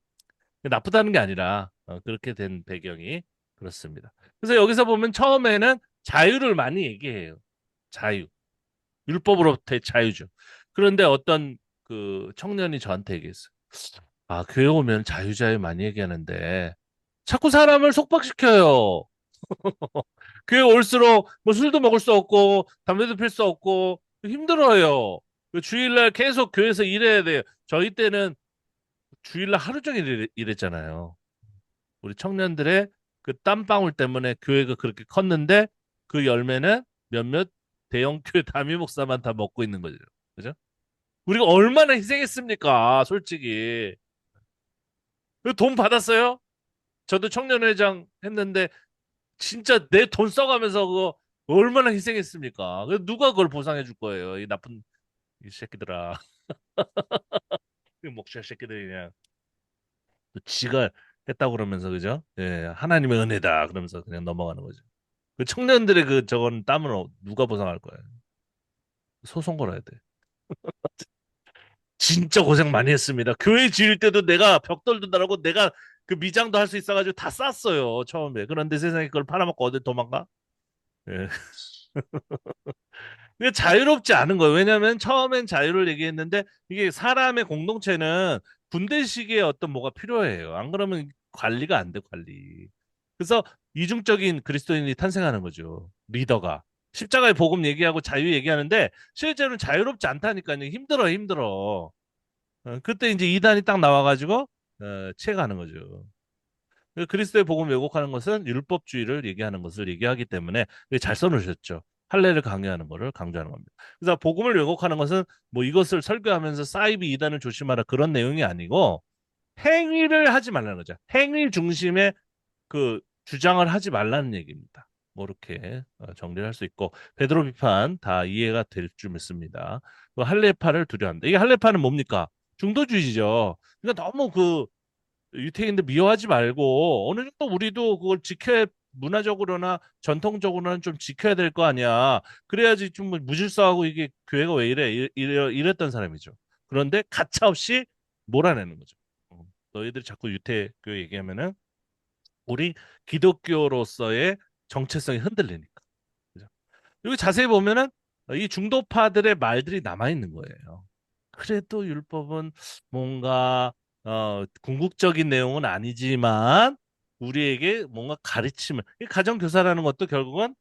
나쁘다는 게 아니라 그렇게 된 배경이 그렇습니다. 그래서 여기서 보면 처음에는 자유를 많이 얘기해요. 자유. 율법으로부터의 자유죠. 그런데 어떤 그 청년이 저한테 얘기했어요. 아, 교회 오면 자유자유 많이 얘기하는데 자꾸 사람을 속박시켜요. 교회 올수록 뭐 술도 먹을 수 없고 담배도 필 수 없고 힘들어요. 그 주일날 계속 교회에서 일해야 돼요. 저희 때는 주일날 하루 종일 일했잖아요. 우리 청년들의 그 땀방울 때문에 교회가 그렇게 컸는데 그 열매는 몇몇 대형 교회 담임 목사만 다 먹고 있는 거죠. 그죠? 우리가 얼마나 희생했습니까? 솔직히. 그돈 받았어요? 저도 청년회장 했는데 진짜 내 돈 써가면서 그거 얼마나 희생했습니까? 누가 그걸 보상해 줄 거예요? 이 나쁜 이 새끼들아. 이 목자 새끼들이 그냥 또 지가 했다고 그러면서 그죠? 예, 하나님의 은혜다 그러면서 그냥 넘어가는 거죠. 그 청년들의 그 저건 땀은 누가 보상할 거예요? 소송 걸어야 돼. 진짜 고생 많이 했습니다. 교회 지을 때도 내가 벽돌 든다라고 내가 그 미장도 할 수 있어가지고 다 쌌어요 처음에. 그런데 세상에 그걸 팔아먹고 어디 도망가? 예. 이게 자유롭지 않은 거예요. 왜냐하면 처음엔 자유를 얘기했는데 이게 사람의 공동체는 군대식의 어떤 뭐가 필요해요. 안 그러면 관리가 안 돼, 관리. 그래서 이중적인 그리스도인이 탄생하는 거죠. 리더가. 십자가의 복음 얘기하고 자유 얘기하는데 실제로는 자유롭지 않다니까요. 힘들어, 힘들어. 그때 이제 이단이 딱 나와가지고 채가는 거죠. 그리스도의 복음 왜곡하는 것은 율법주의를 얘기하는 것을 얘기하기 때문에 잘 써놓으셨죠. 할례를 강요하는 거를 강조하는 겁니다. 그래서 복음을 왜곡하는 것은 뭐 이것을 설교하면서 사이비 이단을 조심하라 그런 내용이 아니고 행위를 하지 말라는 거죠. 행위 중심의 그 주장을 하지 말라는 얘기입니다. 뭐 이렇게 정리를 할 수 있고 베드로 비판 다 이해가 될 줄 믿습니다. 그 할례파를 두려워한다. 이게 할례파는 뭡니까? 중도주의죠. 그러니까 너무 그 유태인들 미워하지 말고 어느 정도 우리도 그걸 지켜야 문화적으로나 전통적으로는 좀 지켜야 될 거 아니야. 그래야지 좀 무질서하고 이게 교회가 왜 이래 이랬던 사람이죠. 그런데 가차없이 몰아내는 거죠. 너희들이 자꾸 유태교 얘기하면은 우리 기독교로서의 정체성이 흔들리니까. 그죠? 그리고 자세히 보면은 이 중도파들의 말들이 남아 있는 거예요. 그래도 율법은 뭔가 궁극적인 내용은 아니지만 우리에게 뭔가 가르침을 이 가정교사라는 것도 결국은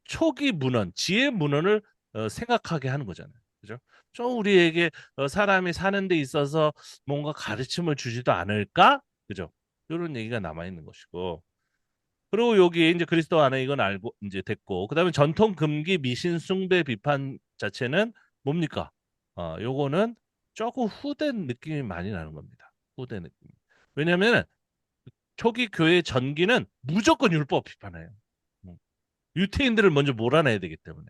초기 문헌, 지혜 문헌을 생각하게 하는 거잖아요. 그죠? 좀 우리에게 사람이 사는 데 있어서 뭔가 가르침을 주지도 않을까? 그죠? 이런 얘기가 남아 있는 것이고. 그리고 여기 이제 그리스도 안에 이건 알고 이제 됐고, 그다음에 전통 금기 미신 숭배 비판 자체는 뭡니까? 요거는 조금 후된 느낌이 많이 나는 겁니다. 후된 느낌. 왜냐하면 초기 교회 전기는 무조건 율법 비판해요. 음. 유태인들을 먼저 몰아내야 되기 때문에.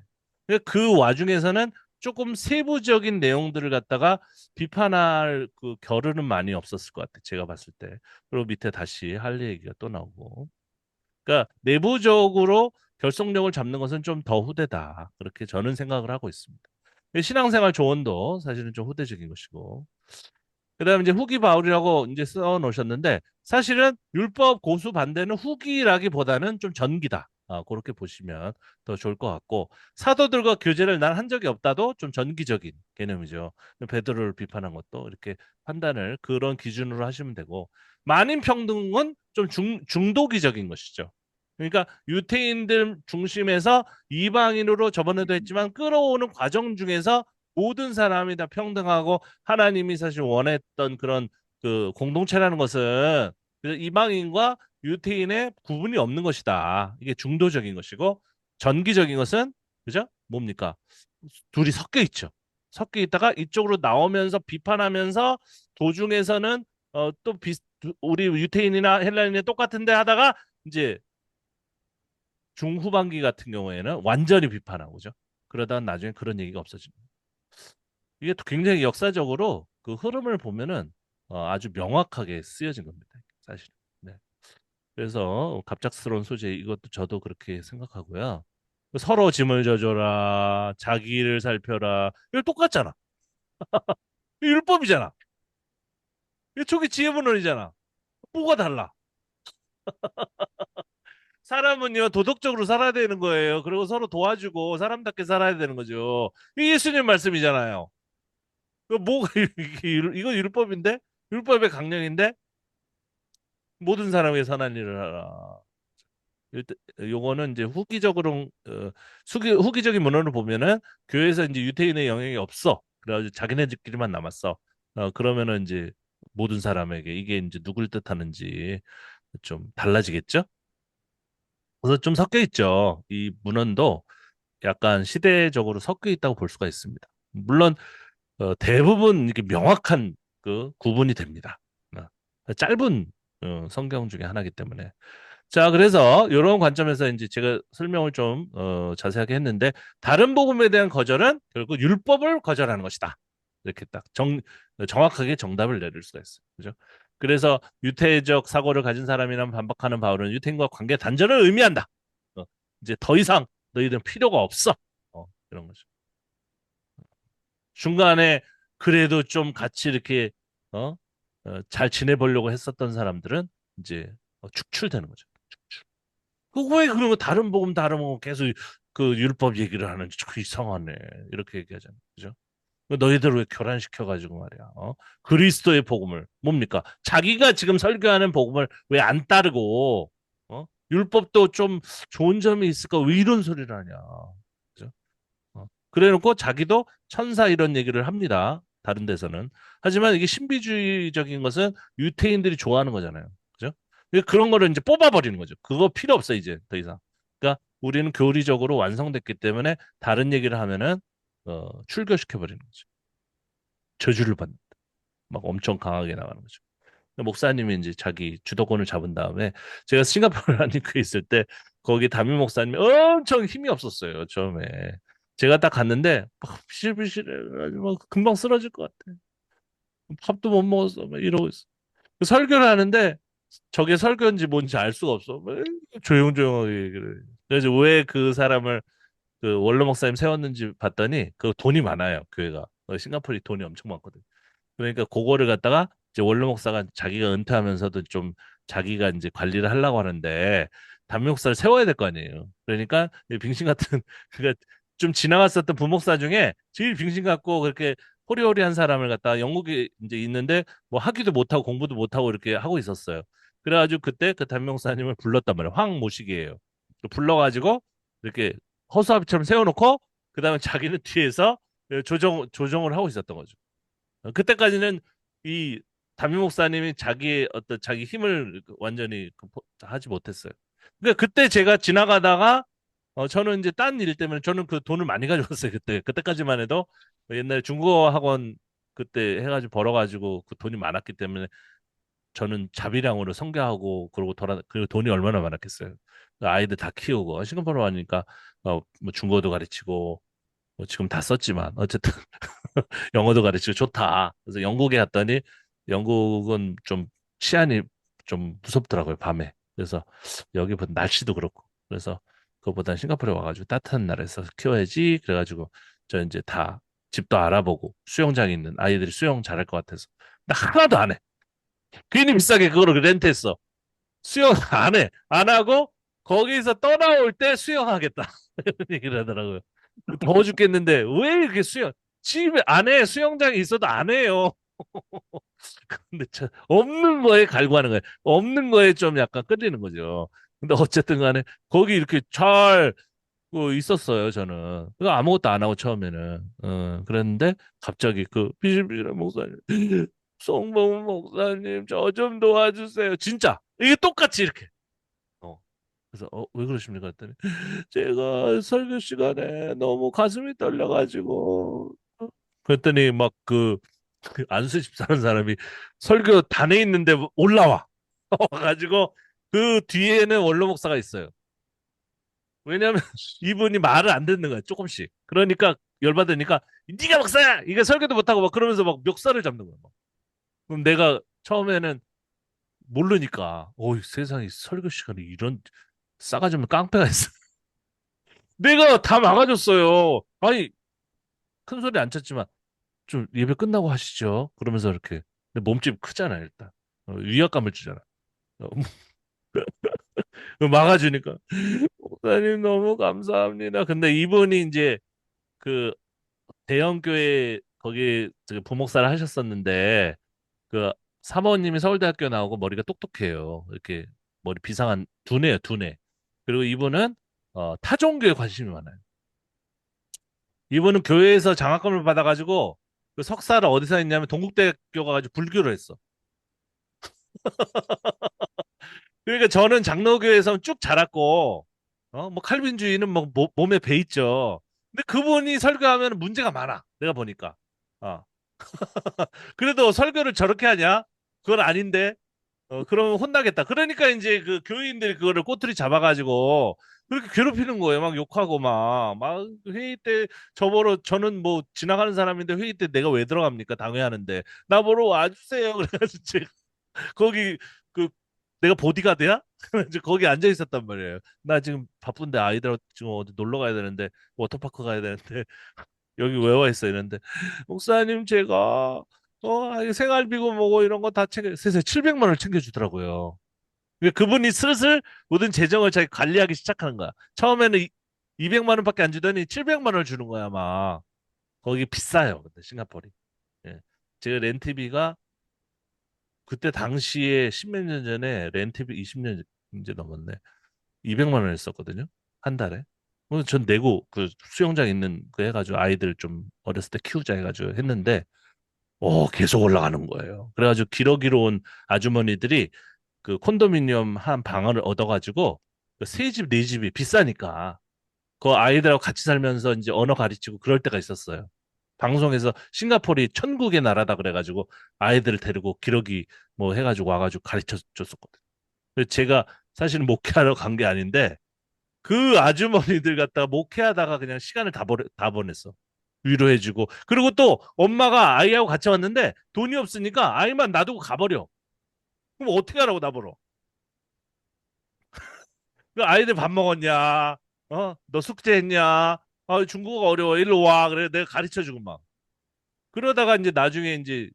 그 와중에서는 조금 세부적인 내용들을 갖다가 비판할 그 겨를은 많이 없었을 것 같아요. 제가 봤을 때. 그리고 밑에 다시 할리 얘기가 또 나오고. 그러니까 내부적으로 결속력을 잡는 것은 좀 더 후대다. 그렇게 저는 생각을 하고 있습니다. 신앙생활 조언도 사실은 좀 후대적인 것이고. 그다음에 이제 후기 바울이라고 이제 써 놓으셨는데 사실은 율법 고수 반대는 후기라기보다는 좀 전기다. 그렇게 보시면 더 좋을 것 같고 사도들과 교제를 난 한 적이 없다도 좀 전기적인 개념이죠. 베드로를 비판한 것도 이렇게 판단을 그런 기준으로 하시면 되고 만인 평등은 좀 중도기적인 것이죠. 그러니까 유태인들 중심에서 이방인으로 저번에도 했지만 끌어오는 과정 중에서 모든 사람이 다 평등하고 하나님이 사실 원했던 그런 그 공동체라는 것은 그래서 이방인과 유태인의 구분이 없는 것이다. 이게 중도적인 것이고 전기적인 것은 그죠? 뭡니까? 둘이 섞여 있죠. 섞여 있다가 이쪽으로 나오면서 비판하면서 도중에서는 또 우리 유태인이나 헬라인이 똑같은데 하다가 이제 중후반기 같은 경우에는 완전히 비판하고죠. 그러다가 나중에 그런 얘기가 없어집니다. 이게 또 굉장히 역사적으로 그 흐름을 보면은 아주 명확하게 쓰여진 겁니다. 사실. 네. 그래서 갑작스러운 소재 이것도 저도 그렇게 생각하고요. 서로 짐을 져줘라, 자기를 살펴라. 이거 똑같잖아. 이거 율법이잖아. 이거 초기 지혜문헌이잖아. 뭐가 달라? 사람은요 도덕적으로 살아야 되는 거예요. 그리고 서로 도와주고 사람답게 살아야 되는 거죠. 이게 예수님 말씀이잖아요. 이거 뭐가 이거 율법인데? 율법의 강령인데? 모든 사람에게 선한 일을 하라. 요거는 이제 후기적으로 후기적인 문헌을 보면은 교회에서 이제 유태인의 영향이 없어. 그래가지고 자기네들끼리만 남았어. 그러면은 이제 모든 사람에게 이게 이제 누굴 뜻하는지 좀 달라지겠죠? 그래서 좀 섞여 있죠. 이 문헌도 약간 시대적으로 섞여 있다고 볼 수가 있습니다. 물론 대부분 이렇게 명확한 그 구분이 됩니다. 짧은 성경 중에 하나이기 때문에. 자, 그래서 이런 관점에서 이제 제가 설명을 좀 자세하게 했는데 다른 복음에 대한 거절은 결국 율법을 거절하는 것이다. 이렇게 딱 정확하게 정답을 내릴 수가 있어요. 그죠? 그래서 유태적 사고를 가진 사람이란 반박하는 바울은 유태인과 관계 단절을 의미한다. 어, 이제 더 이상 너희들은 필요가 없어. 이런 거죠. 중간에 그래도 좀 같이 이렇게 어? 잘 지내보려고 했었던 사람들은 이제 축출되는 거죠. 축출. 그왜 그런 거 다른 복음 계속 그 율법 얘기를 하는지 참 이상하네. 이렇게 얘기하잖아요. 그죠? 너희들 왜 교란시켜가지고 말이야. 그리스도의 복음을 뭡니까? 자기가 지금 설교하는 복음을 왜 안 따르고 율법도 좀 좋은 점이 있을까? 왜 이런 소리를 하냐? 그죠? 그래놓고 자기도 천사 이런 얘기를 합니다. 다른 데서는. 하지만 이게 신비주의적인 것은 유태인들이 좋아하는 거잖아요. 그죠? 그런 거를 이제 뽑아버리는 거죠. 그거 필요 없어, 이제 더 이상. 그러니까 우리는 교리적으로 완성됐기 때문에 다른 얘기를 하면은 출교시켜 버리는 거죠. 저주를 받는 막 엄청 강하게 나가는 거죠. 목사님이 이제 자기 주도권을 잡은 다음에 제가 싱가포르라는 그 있을 때 거기 담임 목사님이 엄청 힘이 없었어요. 처음에 제가 딱 갔는데 막 비실비실해 막 금방 쓰러질 것 같아. 밥도 못 먹었어. 막 이러고 있어. 설교를 하는데 저게 설교인지 뭔지 알 수가 없어. 막 조용조용하게 얘기를 해. 그래서 왜 그 사람을 그 원로 목사님 세웠는지 봤더니 그 돈이 많아요. 교회가. 싱가포르이 돈이 엄청 많거든. 그러니까 그거를 갖다가 이제 원로 목사가 자기가 은퇴하면서도 좀 자기가 이제 관리를 하려고 하는데 담임 목사를 세워야 될 거 아니에요. 그러니까 이 빙신 같은 그가 좀 지나갔었던 부목사 중에 제일 빙신 같고 그렇게 호리호리한 사람을 갖다가 영국에 이제 있는데 뭐 학위도 못하고 공부도 못하고 이렇게 하고 있었어요. 그래가지고 그때 그 담임 목사님을 불렀단 말이에요. 황 모시기예요. 불러가지고 이렇게 허수아비처럼 세워놓고 그다음에 자기는 뒤에서 조정을 하고 있었던 거죠. 그때까지는 이 담임 목사님이 자기의 어떤 자기 힘을 완전히 하지 못했어요. 그러니까 그때 제가 지나가다가 저는 이제 딴 일 때문에 저는 그 돈을 많이 가져왔어요. 그때까지만 해도 옛날에 중국어 학원 그때 해가지고 벌어가지고 그 돈이 많았기 때문에 저는 자비량으로 성교하고 그러고 그리고 돈이 얼마나 많았겠어요. 그 아이들 다 키우고 싱가포르 와니까 뭐 중국어도 가르치고 뭐 지금 다 썼지만 어쨌든 영어도 가르치고 좋다. 그래서 영국에 갔더니 영국은 좀 치안이 좀 무섭더라고요, 밤에. 그래서 여기보다 날씨도 그렇고. 그래서 그거보다 싱가포르에 와가지고 따뜻한 나라에서 키워야지. 그래가지고 저 이제 다 집도 알아보고 수영장 있는 아이들이 수영 잘할 것 같아서. 나 하나도 안 해. 괜히 비싸게 그거를 렌트했어. 수영 안 해. 안 하고 거기서 떠나올 때 수영하겠다. 이런 얘기를 하더라고요. 더워 죽겠는데 왜 이렇게 집 안에 수영장이 있어도 안 해요. 근데 없는 거에 갈구하는 거예요. 없는 거에 좀 약간 끌리는 거죠. 근데 어쨌든 간에 거기 이렇게 잘 있었어요, 저는. 아무것도 안 하고 처음에는. 그랬는데 갑자기 그 비실비실한 목사님, 송봉 목사님 저 좀 도와주세요. 진짜 이게 똑같이 이렇게. 어. 그래서 왜 그러십니까? 했더니 제가 설교 시간에 너무 가슴이 떨려가지고 그랬더니 막 그 안수 집사하는 사람이 설교 단에 있는데 올라와 와가지고 그 뒤에는 원로 목사가 있어요. 왜냐하면 이분이 말을 안 듣는 거야 조금씩. 그러니까 열받으니까 네가 목사야. 이게 설교도 못하고 막 그러면서 막 멱살을 잡는 거야. 막. 그럼 내가 처음에는 모르니까 세상에 설교 시간에 이런 싸가지 없는 깡패가 있어. 내가 다 막아줬어요. 아니, 큰 소리 안 쳤지만, 좀 예배 끝나고 하시죠. 그러면서 이렇게. 근데 몸집 크잖아, 일단. 위압감을 주잖아. 어, 막아주니까. 목사님 너무 감사합니다. 근데 이분이 이제 그 대형교회 거기 저기 부목사를 하셨었는데, 그 사모님이 서울대학교 나오고 머리가 똑똑해요. 이렇게 머리 비상한 두뇌요, 두뇌. 그리고 이분은 타종교에 관심이 많아요. 이분은 교회에서 장학금을 받아가지고 그 석사를 어디서 했냐면 동국대학교 가가지고 불교를 했어. 그러니까 저는 장로교에서 쭉 자랐고, 뭐 칼빈주의는 뭐 몸에 배 있죠. 근데 그분이 설교하면 문제가 많아. 내가 보니까. 어. 그래도 설교를 저렇게 하냐? 그건 아닌데. 그러면 혼나겠다. 그러니까 이제 그 교인들이 그거를 꼬투리 잡아가지고 그렇게 괴롭히는 거예요. 막 욕하고 막 회의 때 저는 뭐 지나가는 사람인데 회의 때 내가 왜 들어갑니까? 당회하는데. 나 보러 와주세요. 그래가지고 제가 거기 그 내가 보디가드야? 이제 거기 앉아 있었단 말이에요. 나 지금 바쁜데 아이들 지금 어디 놀러 가야 되는데 워터파크 가야 되는데 여기 왜 와 있어 이랬는데 목사님 제가 생활비고 뭐고 이런 거 다 세세 700만 원을 챙겨주더라고요. 그러니까 그분이 슬슬 모든 재정을 자기 관리하기 시작하는 거야. 처음에는 200만 원밖에 안 주더니 700만 원을 주는 거야, 막. 거기 비싸요, 근데 싱가포르이. 예. 제가 렌트비가 그때 당시에 십몇 년 전에 렌트비 20년 이제 넘었네. 200만 원 했었거든요. 한 달에. 전 내고 그 수영장 있는 그 해가지고 아이들 좀 어렸을 때 키우자 해가지고 했는데 계속 올라가는 거예요. 그래가지고 기러기로 온 아주머니들이 그 콘도미니엄 한 방을 얻어가지고 새 집, 네 집이 비싸니까. 그 아이들하고 같이 살면서 이제 언어 가르치고 그럴 때가 있었어요. 방송에서 싱가포르이 천국의 나라다 그래가지고 아이들을 데리고 기러기 뭐 해가지고 와가지고 가르쳐 줬었거든. 그래서 제가 사실은 목회하러 간 게 아닌데 그 아주머니들 갖다가 목회하다가 그냥 시간을 다 보냈어. 위로해주고. 그리고 또 엄마가 아이하고 같이 왔는데 돈이 없으니까 아이만 놔두고 가버려. 그럼 어떻게 하라고 나보러. 그 아이들 밥 먹었냐? 너 숙제했냐? 중국어 어려워. 일로 와. 그래 내가 가르쳐주고 막. 그러다가 이제 나중에 이제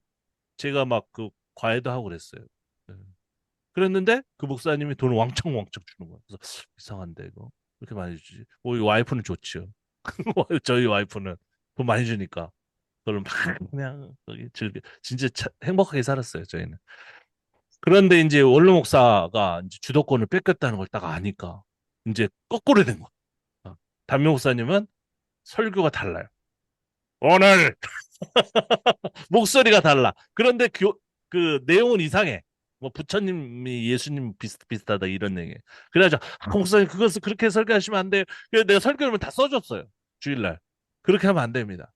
제가 막 그 과외도 하고 그랬어요. 네. 그랬는데 그 목사님이 돈을 왕창 주는 거야. 그래서 이상한데 이거 이렇게 많이 주지. 이 와이프는 좋지요. 저희 와이프는 돈 많이 주니까 그걸 막 그냥 거기 진짜 행복하게 살았어요. 저희는. 그런데 이제 원로 목사가 이제 주도권을 뺏겼다는 걸 딱 아니까 이제 거꾸로 된 거야. 담임 목사님은 설교가 달라요. 오늘 목소리가 달라. 그런데 그 내용은 이상해. 뭐 부처님이 예수님 비슷비슷하다 이런 얘기. 그래가지고 목사님 그것을 그렇게 설교하시면 안 돼요. 그래서 내가 설교를 다 써줬어요. 주일날. 그렇게 하면 안 됩니다.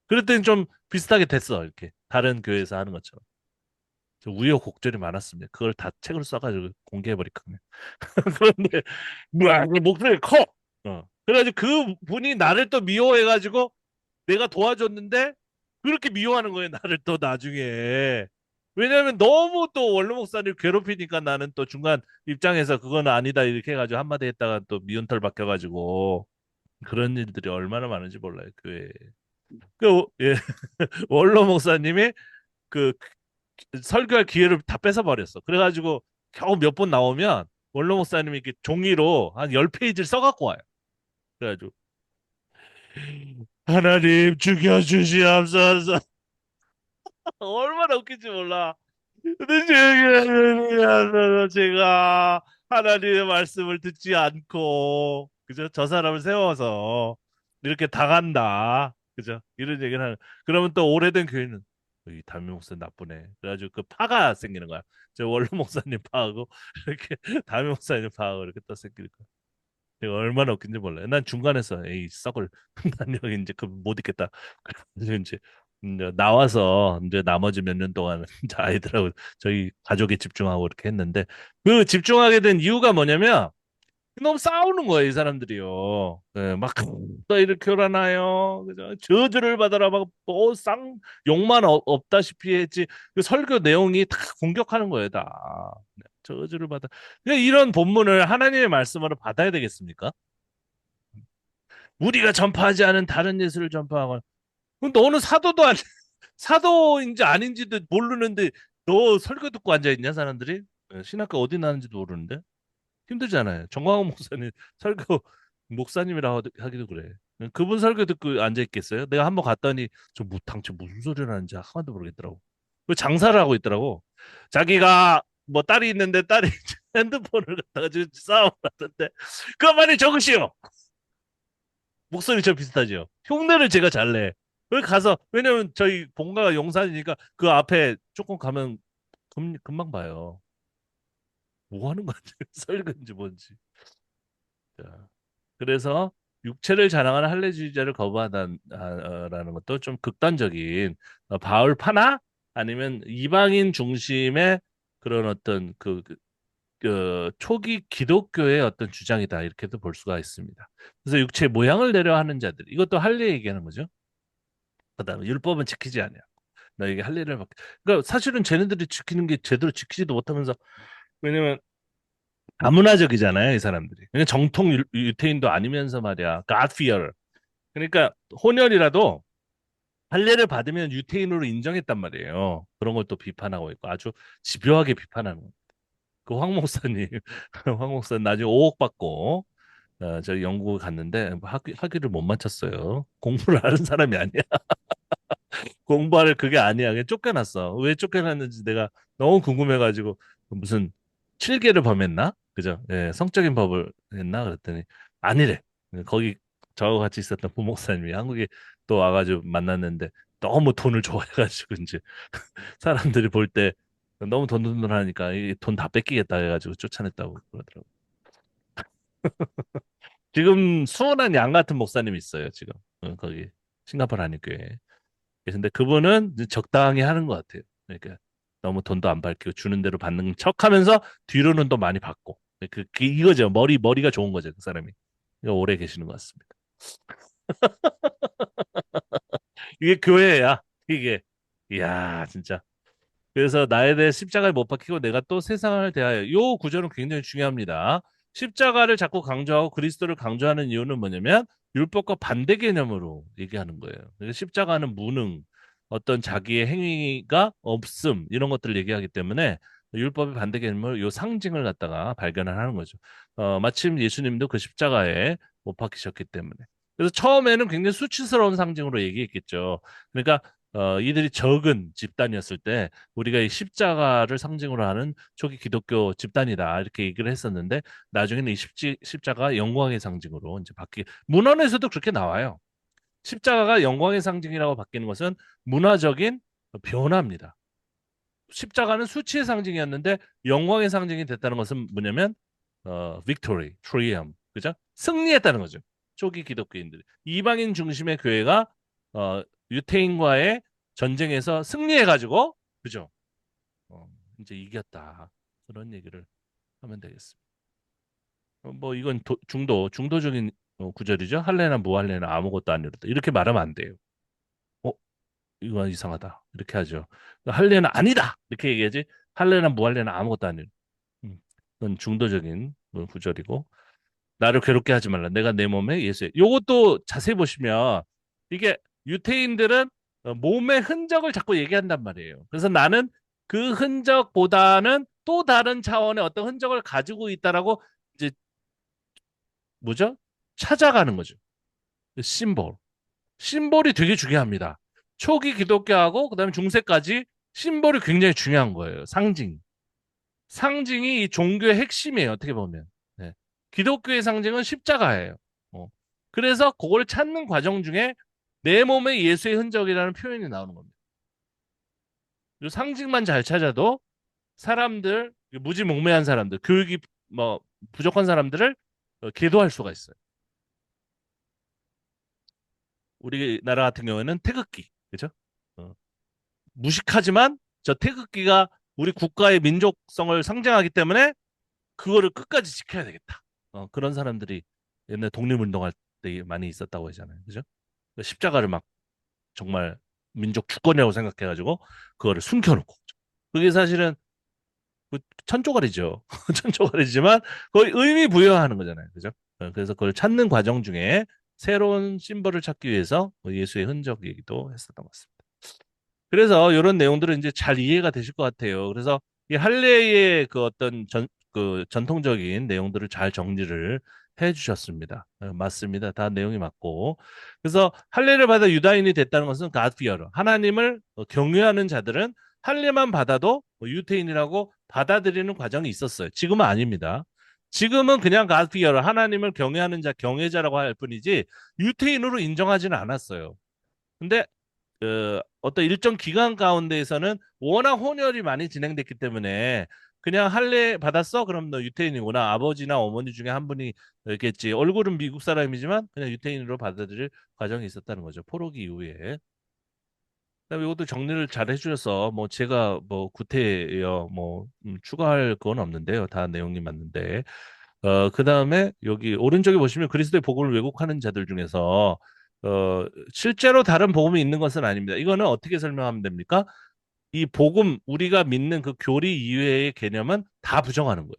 그랬더니 좀 비슷하게 됐어. 이렇게 다른 교회에서 하는 것처럼. 우여곡절이 많았습니다. 그걸 다 책으로 써가지고 공개해버릴거든요. 그런데 뭐야 그 목소리 커. 그래가지고 그 분이 나를 또 미워해가지고 내가 도와줬는데 그렇게 미워하는 거예요. 나를 또 나중에. 왜냐하면 너무 또 원로 목사님 괴롭히니까 나는 또 중간 입장에서 그건 아니다 이렇게 해가지고 한마디 했다가 또 미운털 박혀가지고 그런 일들이 얼마나 많은지 몰라요. 교회. 예, 원로 목사님이 그 설교할 기회를 다 뺏어버렸어. 그래가지고 겨우 몇 번 나오면 원로 목사님이 이렇게 종이로 한 10페이지를 써갖고 와요. 그래가지고 하나님 죽여주시옵소서. 얼마나 웃긴지 몰라. 근데 제가 하나님의 말씀을 듣지 않고 그죠? 저 사람을 세워서 이렇게 당한다. 그죠? 이런 얘기를 하는. 그러면 또 오래된 교회는 이 담임 목사 나쁘네. 그래가지고 그 파가 생기는 거야. 저 원로 목사님 파하고 이렇게 담임 목사님 파하고 이렇게 또 생기는 거야. 내가 얼마나 웃긴지 몰라요. 난 중간에서 에이 썩을 난 여기 이제 그 못 있겠다. 그래서 이제 나와서 이제 나머지 몇 년 동안 이제 아이들하고 저희 가족에 집중하고 이렇게 했는데 그 집중하게 된 이유가 뭐냐면 너무 싸우는 거예요, 이 사람들이요. 예, 또 이렇게 하나요? 그죠? 저주를 받아라, 욕만 없다시피 했지. 그 설교 내용이 다 공격하는 거예요, 다. 네, 저주를 받아. 그러니까 이런 본문을 하나님의 말씀으로 받아야 되겠습니까? 우리가 전파하지 않은 다른 예수를 전파하거나. 그럼 너는 사도도 아니, 사도인지 아닌지도 모르는데 너 설교 듣고 앉아있냐, 사람들이? 예, 신학교 어디 나는지도 모르는데? 힘들잖아요. 정광훈 목사님 설교 목사님이라 하기도 그래. 그분 설교 듣고 앉아 있겠어요? 내가 한번 갔더니 당최 무슨 소리를 하는지 하나도 모르겠더라고. 그 장사를 하고 있더라고. 자기가 뭐 딸이 있는데 딸이 핸드폰을 갖다가 지금 싸움을 하던데 그만히 적으시오. 목소리 저 비슷하죠. 흉내를 제가 잘 내. 거기 가서 왜냐면 저희 본가가 용산이니까 그 앞에 조금 가면 금방 봐요. 뭐 하는 건지 설교인지 뭔지. 자, 그래서 육체를 자랑하는 할례주의자를 거부하다라는 것도 좀 극단적인 바울파나 아니면 이방인 중심의 그런 어떤 그 초기 기독교의 어떤 주장이다 이렇게도 볼 수가 있습니다. 그래서 육체 모양을 내려 하는 자들 이것도 할례 얘기하는 거죠. 그다음에 율법은 지키지 않아요. 너에게 할례를 그러니까 사실은 쟤네들이 지키는 게 제대로 지키지도 못하면서 왜냐면 다문화적이잖아요, 이 사람들이. 그냥 정통 유태인도 아니면서 말이야. God fear. 그러니까 혼혈이라도 할례를 받으면 유태인으로 인정했단 말이에요. 그런 걸 또 비판하고 있고 아주 집요하게 비판하는 거예요. 그 황 목사님, 황 목사님 나중에 5억 받고 저기 영국 갔는데 학위를 못 마쳤어요. 공부를 하는 사람이 아니야. 공부할 그게 아니야. 그냥 쫓겨났어. 왜 쫓겨났는지 내가 너무 궁금해가지고 무슨 7개를 범했나? 그죠? 예, 성적인 법을 했나? 그랬더니 아니래. 거기 저하고 같이 있었던 부목사님이 한국에 또 와가지고 만났는데 너무 돈을 좋아해가지고 이제 사람들이 볼 때 너무 돈돈하니까 돈 다 뺏기겠다 해가지고 쫓아냈다고 그러더라고. 지금 수은한 양 같은 목사님이 있어요, 지금. 거기 싱가포르 한인교회. 근데 그분은 이제 적당히 하는 것 같아요. 그러니까 너무 돈도 안 밝히고 주는 대로 받는 척하면서 뒤로는 또 많이 받고. 이거죠. 머리가 좋은 거죠, 그 사람이. 이거 오래 계시는 것 같습니다. 이게 교회야. 이게. 이야, 진짜. 그래서 나에 대해 십자가에 못 박히고 내가 또 세상을 대하여 요 구절은 굉장히 중요합니다. 십자가를 자꾸 강조하고 그리스도를 강조하는 이유는 뭐냐면 율법과 반대 개념으로 얘기하는 거예요. 그러니까 십자가는 무능, 어떤 자기의 행위가 없음 이런 것들을 얘기하기 때문에 율법의 반대 개념을 요 상징을 갖다가 발견을 하는 거죠. 마침 예수님도 그 십자가에 못 박히셨기 때문에. 그래서 처음에는 굉장히 수치스러운 상징으로 얘기했겠죠. 그러니까 이들이 적은 집단이었을 때 우리가 이 십자가를 상징으로 하는 초기 기독교 집단이다 이렇게 얘기를 했었는데 나중에는 이 십자가 영광의 상징으로 이제 문헌에서도 그렇게 나와요. 십자가가 영광의 상징이라고 바뀌는 것은 문화적인 변화입니다. 십자가는 수치의 상징이었는데 영광의 상징이 됐다는 것은 뭐냐면 victory, triumph, 그죠? 승리했다는 거죠. 초기 기독교인들이 이방인 중심의 교회가 어, 유태인과의 전쟁에서 승리해가지고 그죠? 어, 이제 이겼다. 그런 얘기를 하면 되겠습니다. 뭐 이건 중도적인 구절이죠. 할례나 무할례나 아무것도 아니었다. 이렇게 말하면 안 돼요. 어, 이건 이상하다. 이렇게 하죠. 할례는 아니다. 이렇게 얘기하지. 할례나 무할례나 아무것도 아니에요. 그건 중도적인 구절이고 나를 괴롭게 하지 말라. 내가 내 몸에 예수해. 요것도 자세히 보시면 이게 유태인들은 몸의 흔적을 자꾸 얘기한단 말이에요. 그래서 나는 그 흔적보다는 또 다른 차원의 어떤 흔적을 가지고 있다라고 이제 뭐죠? 찾아가는 거죠. 심볼. 심볼이 되게 중요합니다. 초기 기독교하고 그다음에 중세까지 심볼이 굉장히 중요한 거예요. 상징. 상징이 이 종교의 핵심이에요. 어떻게 보면. 네. 기독교의 상징은 십자가예요. 어. 그래서 그걸 찾는 과정 중에 내 몸에 예수의 흔적이라는 표현이 나오는 겁니다. 이 상징만 잘 찾아도 사람들, 무지몽매한 사람들, 교육이 뭐 부족한 사람들을 계도할 수가 있어요. 우리나라 같은 경우에는 태극기, 그죠? 어. 무식하지만 저 태극기가 우리 국가의 민족성을 상징하기 때문에 그거를 끝까지 지켜야 되겠다. 그런 사람들이 옛날 독립운동할 때 많이 있었다고 하잖아요. 그죠? 십자가를 막 정말 민족 주권이라고 생각해가지고 그거를 숨겨놓고. 그게 사실은 그 천조가리죠. 천조가리지만 거의 의미 부여하는 거잖아요. 그죠? 그래서 그걸 찾는 과정 중에 새로운 심벌을 찾기 위해서 예수의 흔적 얘기도 했었던 것 같습니다. 그래서 이런 내용들은 이제 잘 이해가 되실 것 같아요. 그래서 이 할례의 그 어떤 그 전통적인 내용들을 잘 정리를 해 주셨습니다. 맞습니다. 다 내용이 맞고. 그래서 할례를 받아 유다인이 됐다는 것은 갓피어러. 하나님을 경외하는 자들은 할례만 받아도 유태인이라고 받아들이는 과정이 있었어요. 지금은 아닙니다. 지금은 그냥 갓피어러. 하나님을 경외하는 자, 경외자라고 할 뿐이지 유태인으로 인정하지는 않았어요. 근데 어떤 일정 기간 가운데에서는 워낙 혼혈이 많이 진행됐기 때문에 그냥 할례 받았어? 그럼 너 유태인이구나. 아버지나 어머니 중에 한 분이 겠지. 얼굴은 미국 사람이지만 그냥 유태인으로 받아들일 과정이 있었다는 거죠. 포로기 이후에. 그다음에 이것도 정리를 잘 해주셔서 뭐 제가 뭐 구태여 뭐 추가할 건 없는데요. 다 내용이 맞는데. 그다음에 여기 오른쪽에 보시면 그리스도의 복음을 왜곡하는 자들 중에서 실제로 다른 복음이 있는 것은 아닙니다. 이거는 어떻게 설명하면 됩니까? 이 복음, 우리가 믿는 그 교리 이외의 개념은 다 부정하는 거예요.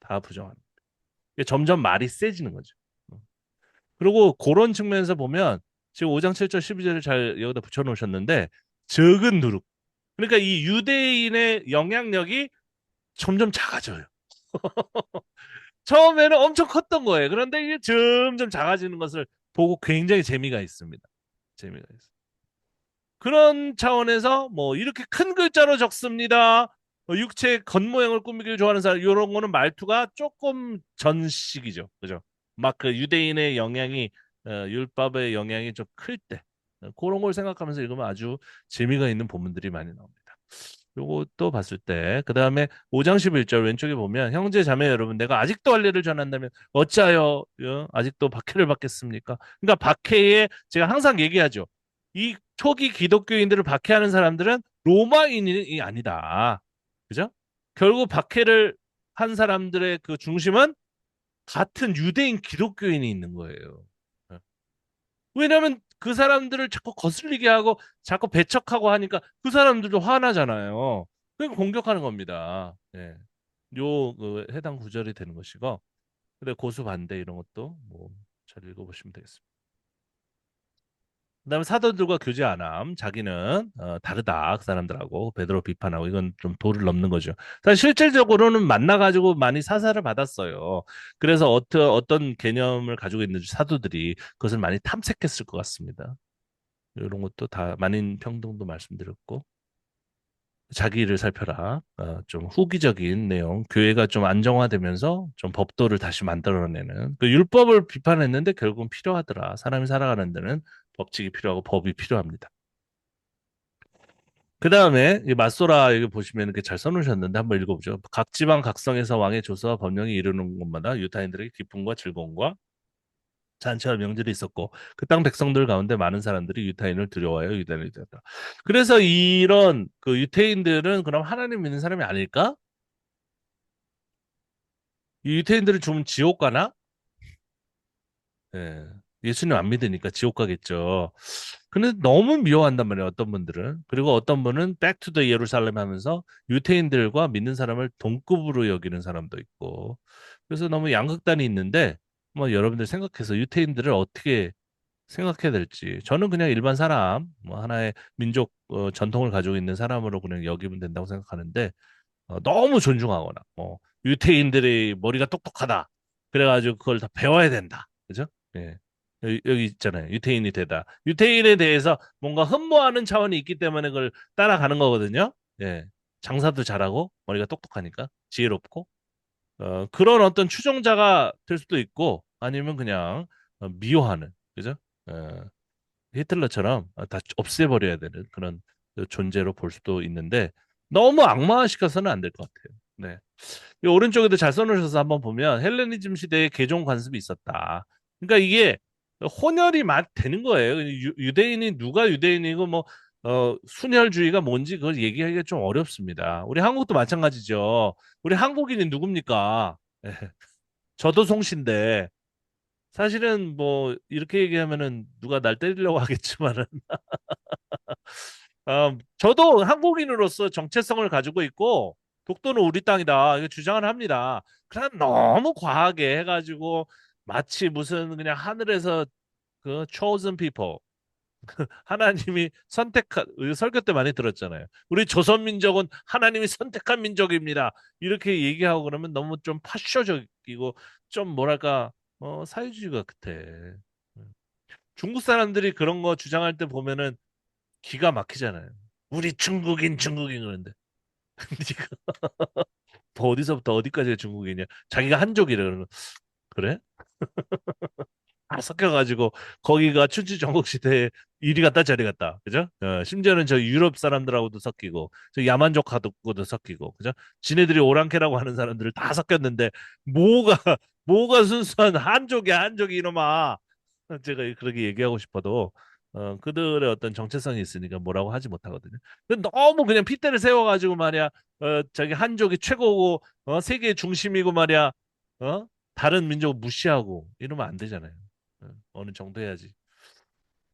다 부정하는 거예요. 점점 말이 세지는 거죠. 그리고 그런 측면에서 보면 지금 5장 7절 12절을 잘 여기다 붙여놓으셨는데 적은 누룩. 그러니까 이 유대인의 영향력이 점점 작아져요. 처음에는 엄청 컸던 거예요. 그런데 이게 점점 작아지는 것을 보고 굉장히 재미가 있습니다. 재미가 있어요. 그런 차원에서 뭐 이렇게 큰 글자로 적습니다. 육체 겉모양을 꾸미기를 좋아하는 사람 이런 거는 말투가 조금 전식이죠. 그죠? 막 그 유대인의 영향이 율법의 영향이 좀 클 때 그런 걸 생각하면서 읽으면 아주 재미가 있는 본문들이 많이 나옵니다. 요것도 봤을 때, 그 다음에 5장 11절 왼쪽에 보면, 형제 자매 여러분, 내가 아직도 할례를 전한다면 어찌하여 아직도 박해를 받겠습니까? 그러니까 박해에 제가 항상 얘기하죠. 이 초기 기독교인들을 박해하는 사람들은 로마인이 아니다. 그죠? 결국 박해를 한 사람들의 그 중심은 같은 유대인 기독교인이 있는 거예요. 왜냐하면 그 사람들을 자꾸 거슬리게 하고 자꾸 배척하고 하니까 그 사람들도 화나잖아요. 그러니까 공격하는 겁니다. 예. 해당 구절이 되는 것이고, 근데 고수 반대 이런 것도 뭐 잘 읽어보시면 되겠습니다. 그다음에 사도들과 교제 안 함, 자기는 다르다 그 사람들하고 베드로 비판하고 이건 좀 도를 넘는 거죠. 사실 실질적으로는 만나가지고 많이 사사를 받았어요. 그래서 어떤 개념을 가지고 있는지 사도들이 그것을 많이 탐색했을 것 같습니다. 이런 것도 다 만인 평등도 말씀드렸고 자기 일을 살펴라. 좀 후기적인 내용, 교회가 좀 안정화되면서 좀 법도를 다시 만들어내는 그 율법을 비판했는데 결국은 필요하더라. 사람이 살아가는 데는 법칙이 필요하고 법이 필요합니다. 그 다음에 이 맞소라 여기 보시면 이렇게 잘 써놓으셨는데 한번 읽어보죠. 각 지방 각성에서 왕의 조서와 법령이 이르는 곳마다 유다인들에게 기쁨과 즐거움과 잔치와 명절이 있었고 그 땅 백성들 가운데 많은 사람들이 유타인을 두려워하여 유다인을 되었다. 그래서 이런 그 유태인들은 그럼 하나님 믿는 사람이 아닐까? 이 유태인들은 좀 지옥 가나? 예. 예수님 안 믿으니까 지옥 가겠죠. 근데 너무 미워한단 말이에요, 어떤 분들은. 그리고 어떤 분은 Back to the 예루살렘 하면서 유태인들과 믿는 사람을 동급으로 여기는 사람도 있고. 그래서 너무 양극단이 있는데, 뭐 여러분들 생각해서 유태인들을 어떻게 생각해야 될지. 저는 그냥 일반 사람, 뭐 하나의 민족 전통을 가지고 있는 사람으로 그냥 여기면 된다고 생각하는데 너무 존중하거나 유태인들이 머리가 똑똑하다. 그래가지고 그걸 다 배워야 된다. 그죠? 예. 여기 있잖아요. 유태인이 되다. 유태인에 대해서 뭔가 흠모하는 차원이 있기 때문에 그걸 따라가는 거거든요. 예. 장사도 잘하고 머리가 똑똑하니까 지혜롭고 그런 어떤 추종자가 될 수도 있고 아니면 그냥 미워하는 그죠? 어, 히틀러처럼 다 없애버려야 되는 그런 존재로 볼 수도 있는데 너무 악마화시켜서는 안 될 것 같아요. 네. 이 오른쪽에도 잘 써놓으셔서 한번 보면 헬레니즘 시대에 개종 관습이 있었다. 그러니까 이게 혼혈이 되는 거예요. 유대인이 누가 유대인이고 뭐 순혈주의가 뭔지 그걸 얘기하기가 좀 어렵습니다. 우리 한국도 마찬가지죠. 우리 한국인이 누굽니까? 예. 저도 송신데 사실은 뭐 이렇게 얘기하면은 누가 날 때리려고 하겠지만은 저도 한국인으로서 정체성을 가지고 있고 독도는 우리 땅이다 이거 주장을 합니다. 그냥 너무 과하게 해가지고 마치 무슨 그냥 하늘에서 그 chosen people 하나님이 선택한 우리 설교 때 많이 들었잖아요. 우리 조선 민족은 하나님이 선택한 민족입니다. 이렇게 얘기하고 그러면 너무 좀 파쇼적이고 좀 뭐랄까 사회주의 같아. 중국 사람들이 그런 거 주장할 때 보면은 기가 막히잖아요. 우리 중국인 그러는데 네가 뭐 어디서부터 어디까지가 중국이냐? 자기가 한족이래 그러면 그래? 다 섞여가지고 거기가 춘추 전국 시대에 이리 갔다 저리 갔다 그죠? 심지어는 저 유럽 사람들하고도 섞이고 저 야만족하고도 섞이고 그죠? 지네들이 오랑캐라고 하는 사람들을 다 섞였는데 뭐가 뭐가 순수한 한족이야 한족이 이놈아 제가 그렇게 얘기하고 싶어도 그들의 어떤 정체성이 있으니까 뭐라고 하지 못하거든요. 근데 너무 그냥 핏대를 세워가지고 말이야, 자기 한족이 최고고, 세계의 중심이고 말이야, 다른 민족을 무시하고 이러면 안 되잖아요. 어느 정도 해야지.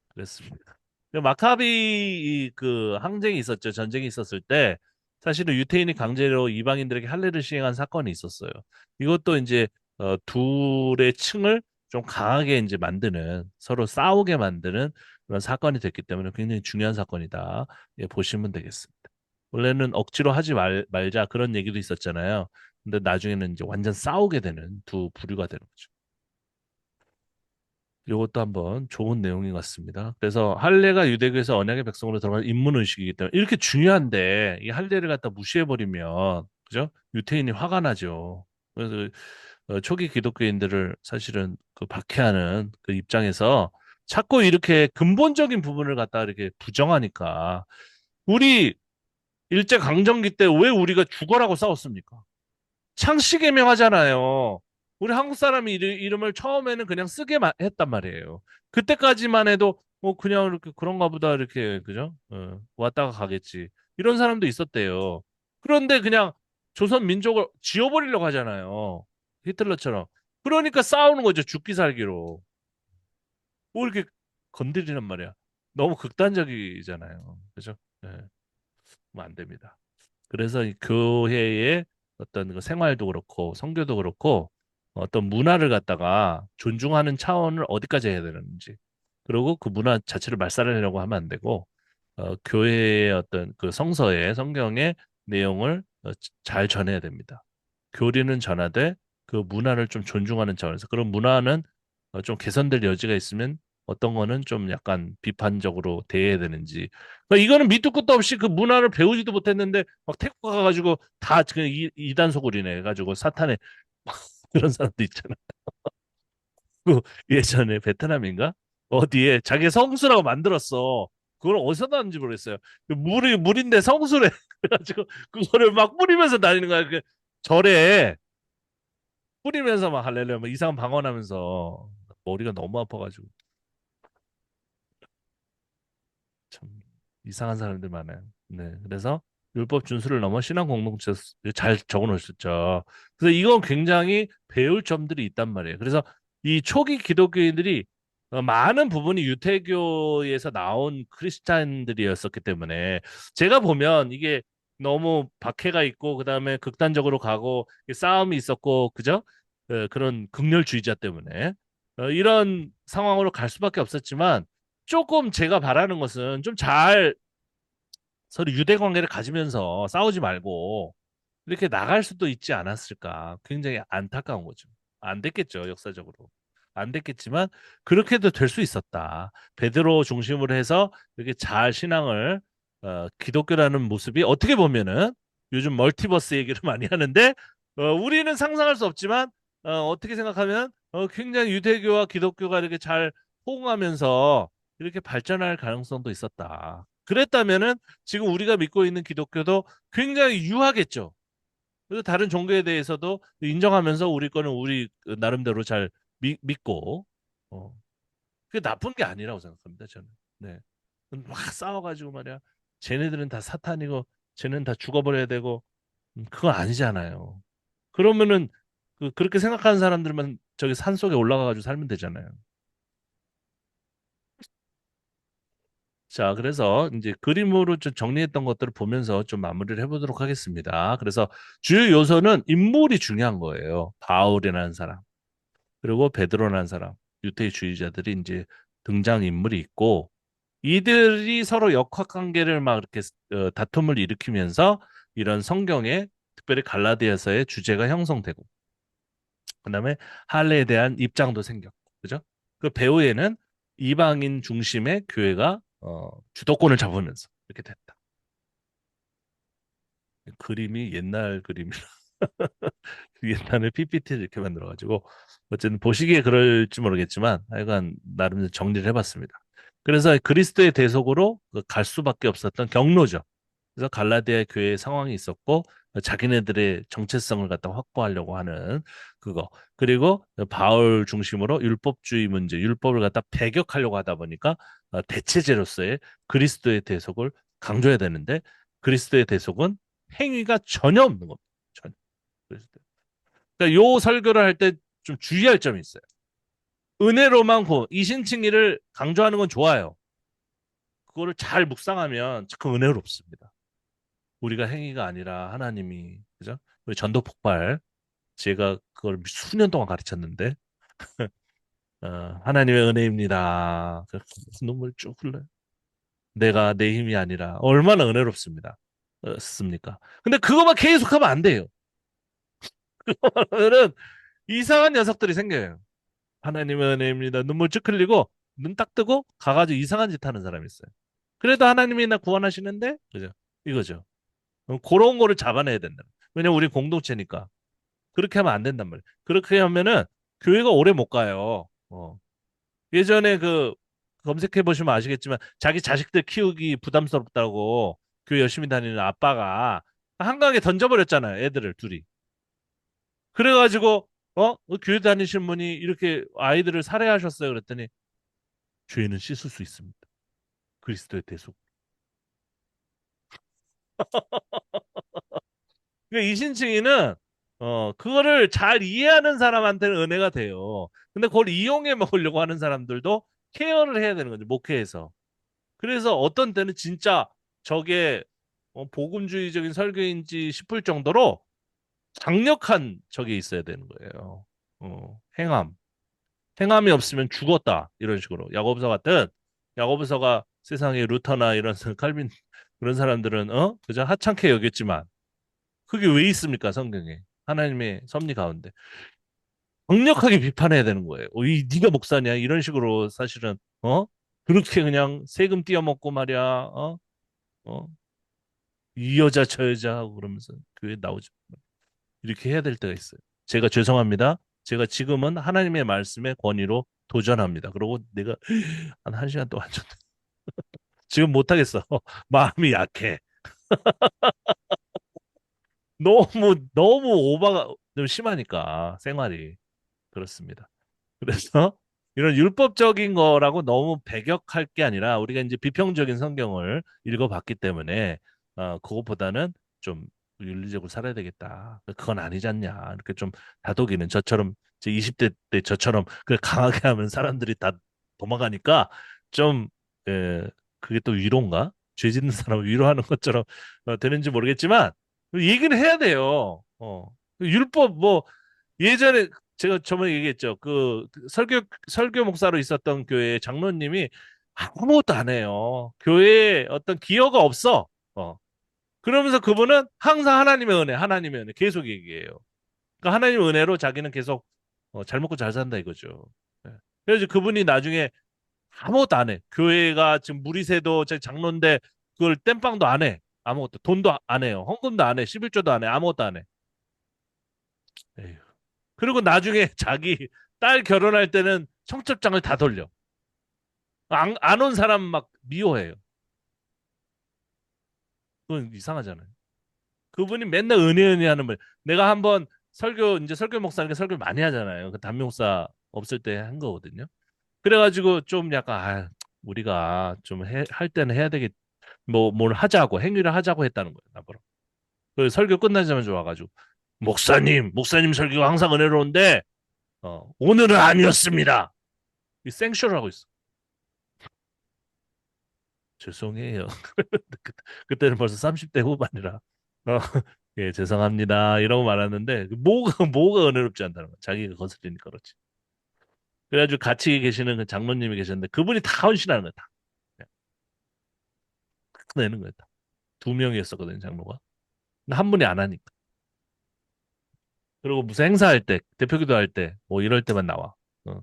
그랬습니다. 마카비 그 항쟁이 있었죠. 전쟁이 있었을 때 사실은 유태인이 강제로 이방인들에게 할례를 시행한 사건이 있었어요. 이것도 이제 둘의 층을 좀 강하게 이제 만드는 서로 싸우게 만드는 그런 사건이 됐기 때문에 굉장히 중요한 사건이다. 예, 보시면 되겠습니다. 원래는 억지로 하지 말자 그런 얘기도 있었잖아요. 근데 나중에는 이제 완전 싸우게 되는 두 부류가 되는 거죠. 이것도 한번 좋은 내용인 것 같습니다. 그래서 할례가 유대교에서 언약의 백성으로 들어가는 입문 의식이기 때문에 이렇게 중요한데 이 할례를 갖다 무시해버리면 그죠? 유태인이 화가 나죠. 그래서 초기 기독교인들을 사실은 그 박해하는 그 입장에서 자꾸 이렇게 근본적인 부분을 갖다 이렇게 부정하니까 우리 일제강점기 때 왜 우리가 죽어라고 싸웠습니까? 창씨개명 하잖아요. 우리 한국 사람이 이름을 처음에는 그냥 쓰게 했단 말이에요. 그때까지만 해도 뭐 그냥 이렇게 그런가 보다 이렇게 그죠? 왔다가 가겠지. 이런 사람도 있었대요. 그런데 그냥 조선 민족을 지워버리려고 하잖아요. 히틀러처럼. 그러니까 싸우는 거죠. 죽기 살기로. 뭐 이렇게 건드리란 말이야. 너무 극단적이잖아요. 그죠? 예, 뭐안 됩니다. 그래서 이 교회의 어떤 그 생활도 그렇고 성교도 그렇고 어떤 문화를 갖다가 존중하는 차원을 어디까지 해야 되는지 그리고 그 문화 자체를 말살하려고 하면 안 되고 교회의 어떤 그 성서의 성경의 내용을 잘 전해야 됩니다. 교리는 전하되 그 문화를 좀 존중하는 차원에서 그런 문화는 좀 개선될 여지가 있으면 어떤 거는 좀 약간 비판적으로 대해야 되는지 그러니까 이거는 밑도 끝도 없이 그 문화를 배우지도 못했는데 막 태국 가가지고 다 그 이단소굴이네 해가지고 사탄의 그런 사람도 있잖아. 그 예전에 베트남인가? 어디에 자기 성수라고 만들었어. 그걸 어디서 나왔는지 모르겠어요. 그 물인데 성수래. 그래가지고 그거를 막 뿌리면서 다니는 거야. 그 절에 뿌리면서 막 할렐루야 막 이상한 방언하면서 머리가 너무 아파가지고 참 이상한 사람들 많아요. 네, 그래서 율법 준수를 넘어 신앙 공동체 잘 적어놓으셨죠. 그래서 이건 굉장히 배울 점들이 있단 말이에요. 그래서 이 초기 기독교인들이 많은 부분이 유태교에서 나온 크리스찬들이었었기 때문에 제가 보면 이게 너무 박해가 있고 그다음에 극단적으로 가고 싸움이 있었고 그죠? 그런 극렬주의자 때문에 이런 상황으로 갈 수밖에 없었지만 조금 제가 바라는 것은 좀 잘 서로 유대 관계를 가지면서 싸우지 말고 이렇게 나갈 수도 있지 않았을까. 굉장히 안타까운 거죠. 안 됐겠죠, 역사적으로. 안 됐겠지만 그렇게도 될 수 있었다. 베드로 중심으로 해서 이렇게 잘 신앙을 기독교라는 모습이 어떻게 보면은 요즘 멀티버스 얘기를 많이 하는데 우리는 상상할 수 없지만 어떻게 생각하면 굉장히 유대교와 기독교가 이렇게 잘 호응하면서 이렇게 발전할 가능성도 있었다. 그랬다면은 지금 우리가 믿고 있는 기독교도 굉장히 유하겠죠. 그래서 다른 종교에 대해서도 인정하면서 우리 거는 우리 나름대로 잘 믿고, 어, 그게 나쁜 게 아니라고 생각합니다, 저는. 네. 막 싸워가지고 말이야. 쟤네들은 다 사탄이고, 쟤는 다 죽어버려야 되고, 그건 아니잖아요. 그러면은, 그렇게 생각하는 사람들만 저기 산 속에 올라가가지고 살면 되잖아요. 자, 그래서 이제 그림으로 좀 정리했던 것들을 보면서 좀 마무리를 해보도록 하겠습니다. 그래서 주요 요소는 인물이 중요한 거예요. 바울이라는 사람, 그리고 베드로라는 사람, 유태주의자들이 이제 등장인물이 있고, 이들이 서로 역학관계를 막 이렇게 다툼을 일으키면서 이런 성경에 특별히 갈라디아서의 주제가 형성되고, 그다음에 할례에 대한 입장도 생겼고, 그죠? 그 배후에는 이방인 중심의 교회가 주도권을 잡으면서 이렇게 됐다. 그림이 옛날 그림이라 옛날에 PPT를 이렇게 만들어가지고 어쨌든 보시기에 그럴지 모르겠지만 하여간 나름 정리를 해봤습니다. 그래서 그리스도의 대속으로 그갈 수밖에 없었던 경로죠. 그래서 갈라디아 교회의 상황이 있었고 자기네들의 정체성을 갖다 확보하려고 하는 그거 그리고 바울 중심으로 율법주의 문제 율법을 갖다 배격하려고 하다 보니까 대체제로서의 그리스도의 대속을 강조해야 되는데 그리스도의 대속은 행위가 전혀 없는 겁니다. 전혀. 그러니까 요 설교를 할 때 좀 주의할 점이 있어요. 은혜로만 이신칭의를 강조하는 건 좋아요. 그거를 잘 묵상하면 그 은혜롭습니다. 우리가 행위가 아니라 하나님이 그죠? 우리 전도 폭발 제가 그걸 수년 동안 가르쳤는데 하나님의 은혜입니다. 눈물 쭉 흘러요. 내가 내 힘이 아니라 얼마나 은혜롭습니다. 습니까? 근데 그거만 계속하면 안 돼요. 그러면은 이상한 녀석들이 생겨요. 하나님의 은혜입니다. 눈물 쭉 흘리고 눈 딱 뜨고 가가지고 이상한 짓 하는 사람이 있어요. 그래도 하나님이 나 구원하시는데 그죠? 이거죠. 그런 거를 잡아내야 된다. 왜냐면 우리 공동체니까. 그렇게 하면 안 된단 말이에요. 그렇게 하면은 교회가 오래 못 가요. 예전에 검색해 보시면 아시겠지만 자기 자식들 키우기 부담스럽다고 교회 열심히 다니는 아빠가 한강에 던져버렸잖아요. 애들을 둘이. 그래가지고 교회 다니신 분이 이렇게 아이들을 살해하셨어요. 그랬더니 죄는 씻을 수 있습니다. 그리스도의 대속. 그러니까 이신층이는 그거를 잘 이해하는 사람한테는 은혜가 돼요. 근데 그걸 이용해 먹으려고 하는 사람들도 케어를 해야 되는 거죠. 목회에서. 그래서 어떤 때는 진짜 저게 복음주의적인 설교인지 싶을 정도로 강력한 적이 있어야 되는 거예요. 행함. 행함이 없으면 죽었다. 이런 식으로. 야고보서 같은 야고보서가 세상에 루터나 이런 칼빈 그런 사람들은 그저 하찮게 여겼지만 그게 왜 있습니까? 성경에. 하나님의 섭리 가운데. 강력하게 비판해야 되는 거예요. 이 네가 목사냐? 이런 식으로 사실은 그렇게 그냥 세금 띄어먹고 말이야. 어? 이 여자 저 여자 하고 그러면서 교회 나오죠. 이렇게 해야 될 때가 있어요. 제가 죄송합니다. 제가 지금은 하나님의 말씀의 권위로 도전합니다. 그러고 내가 한 1시간 동안 지금 못하겠어. 마음이 약해. 너무 오바가 좀 심하니까 생활이 그렇습니다. 그래서 이런 율법적인 거라고 너무 배격할 게 아니라 우리가 이제 비평적인 성경을 읽어봤기 때문에 그것보다는 좀 윤리적으로 살아야 되겠다. 그건 아니지 않냐. 이렇게 좀 다독이는 저처럼 제 20대 때 저처럼 그 강하게 하면 사람들이 다 도망가니까 좀 그게 또 위로인가? 죄 짓는 사람을 위로하는 것처럼 되는지 모르겠지만 얘기는 해야 돼요. 율법 뭐 예전에 제가 저번에 얘기했죠. 그 설교 목사로 있었던 교회 장로님이 아무것도 안 해요. 교회에 어떤 기여가 없어. 그러면서 그분은 항상 하나님의 은혜 계속 얘기해요. 그러니까 하나님의 은혜로 자기는 계속 잘 먹고 잘 산다 이거죠. 예. 그래서 그분이 나중에 아무것도 안 해. 교회가 지금 무리세도 제 장로인데 그걸 땜빵도 안 해. 아무것도 돈도 안 해요. 헌금도 안 해. 11조도 안 해. 아무것도 안 해. 에휴. 그리고 나중에 자기 딸 결혼할 때는 청첩장을 다 돌려. 안 온 사람 막 미워해요. 그건 이상하잖아요. 그분이 맨날 은혜 하는 분. 내가 한번 이제 설교 목사니까 설교를 많이 하잖아요. 그 담임 목사 없을 때 한 거거든요. 그래가지고 좀 약간, 우리가 좀 할 때는 해야 되겠, 뭘 하자고, 행위를 하자고 했다는 거예요, 나보러. 그 설교 끝나자마자 와가지고, 목사님 설교가 항상 은혜로운데, 오늘은 아니었습니다. 이 생쇼를 하고 있어. 죄송해요. 그- 그때는 벌써 30대 후반이라. 예, 죄송합니다. 이러고 말았는데, 뭐가 은혜롭지 않다는 거야. 자기가 거슬리니까 그렇지. 그래가지고 같이 계시는 그 장로님이 계셨는데, 그분이 다 헌신하는 거야, 다. 딱 내는 거야, 다. 2명이었었거든요, 장로가. 근데 한 분이 안 하니까. 그리고 무슨 행사할 때, 대표기도 할 때, 뭐 이럴 때만 나와. 어.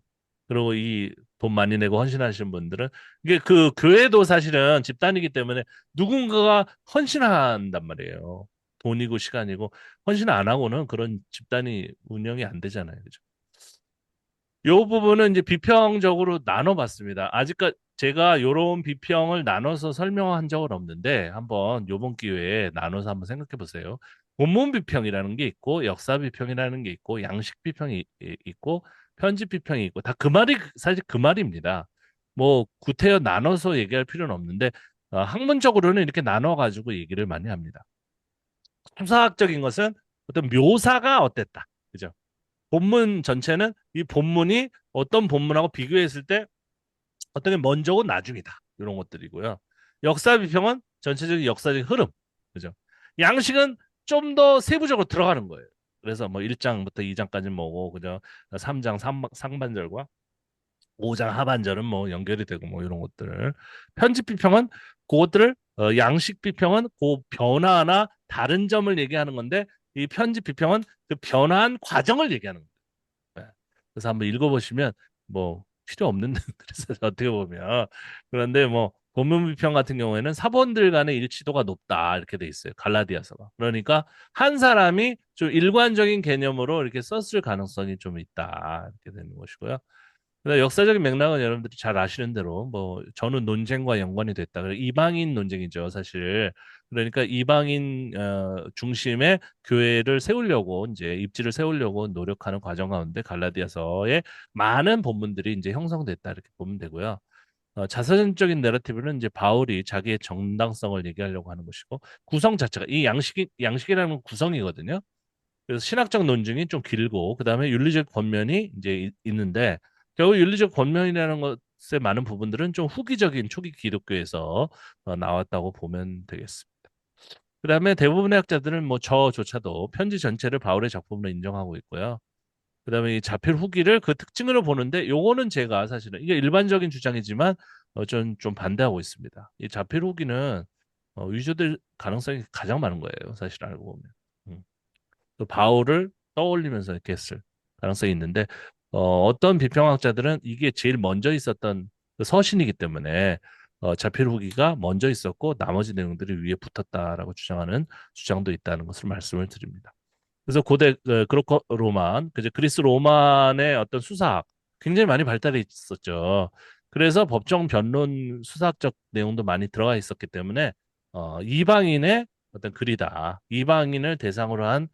그리고 이 돈 많이 내고 헌신하시는 분들은 이게 그 교회도 사실은 집단이기 때문에 누군가가 헌신한단 말이에요. 돈이고 시간이고 헌신 안 하고는 그런 집단이 운영이 안 되잖아요. 그죠? 요 부분은 이제 비평적으로 나눠봤습니다. 아직까지 제가 요런 비평을 나눠서 설명한 적은 없는데 한번 요번 기회에 나눠서 한번 생각해 보세요. 본문 비평이라는 게 있고 역사 비평이라는 게 있고 양식 비평이 있고 편집 비평이 있고 다 그 말이 사실 그 말입니다. 뭐 구태여 나눠서 얘기할 필요는 없는데 학문적으로는 이렇게 나눠 가지고 얘기를 많이 합니다. 수사학적인 것은 어떤 묘사가 어땠다. 그죠? 본문 전체는 이 본문이 어떤 본문하고 비교했을 때 어떤 게 먼저고 나중이다. 이런 것들이고요. 역사 비평은 전체적인 역사적 흐름. 그죠? 양식은 좀 더 세부적으로 들어가는 거예요. 그래서 뭐 1장부터 2장까지 뭐고, 그죠? 3장 상반절과 5장 하반절은 뭐 연결이 되고 뭐 이런 것들. 편집 비평은 그것들을 양식 비평은 그 변화나 다른 점을 얘기하는 건데 이 편집 비평은 그 변화한 과정을 얘기하는 거예요. 네. 그래서 한번 읽어보시면 뭐 필요 없는 그래서 어떻게 보면 그런데 뭐 본문 비평 같은 경우에는 사본들 간의 일치도가 높다 이렇게 돼 있어요. 갈라디아서가. 그러니까 한 사람이 좀 일관적인 개념으로 이렇게 썼을 가능성이 좀 있다 이렇게 되는 것이고요. 근데 역사적인 맥락은 여러분들이 잘 아시는 대로 뭐 저는 논쟁과 연관이 됐다. 그리고 이방인 논쟁이죠, 사실. 그러니까 이방인 중심의 교회를 세우려고 이제 입지를 세우려고 노력하는 과정 가운데 갈라디아서에 많은 본문들이 이제 형성됐다 이렇게 보면 되고요. 자서전적인 내러티브는 이제 바울이 자기의 정당성을 얘기하려고 하는 것이고 구성 자체가 이 양식이라는 건 구성이거든요. 그래서 신학적 논증이 좀 길고 그다음에 윤리적 권면이 이제 있는데 결국 윤리적 권면이라는 것의 많은 부분들은 좀 후기적인 초기 기독교에서 나왔다고 보면 되겠습니다. 그다음에 대부분의 학자들은 뭐 저조차도 편지 전체를 바울의 작품으로 인정하고 있고요. 그다음에 이 자필 후기를 그 특징으로 보는데 요거는 제가 사실은 이게 일반적인 주장이지만 좀 반대하고 있습니다. 이 자필 후기는 위조될 가능성이 가장 많은 거예요. 사실 알고 보면. 음. 또 바울을 떠올리면서 이렇게 했을 가능성이 있는데 어떤 비평학자들은 이게 제일 먼저 있었던 그 서신이기 때문에 자필 후기가 먼저 있었고 나머지 내용들이 위에 붙었다라고 주장하는 주장도 있다는 것을 말씀을 드립니다. 그래서 고대 그로코 로만, 그제 그리스 로만의 어떤 수사학 굉장히 많이 발달해 있었죠. 그래서 법정 변론 수사학적 내용도 많이 들어가 있었기 때문에 이방인의 어떤 글이다. 이방인을 대상으로 한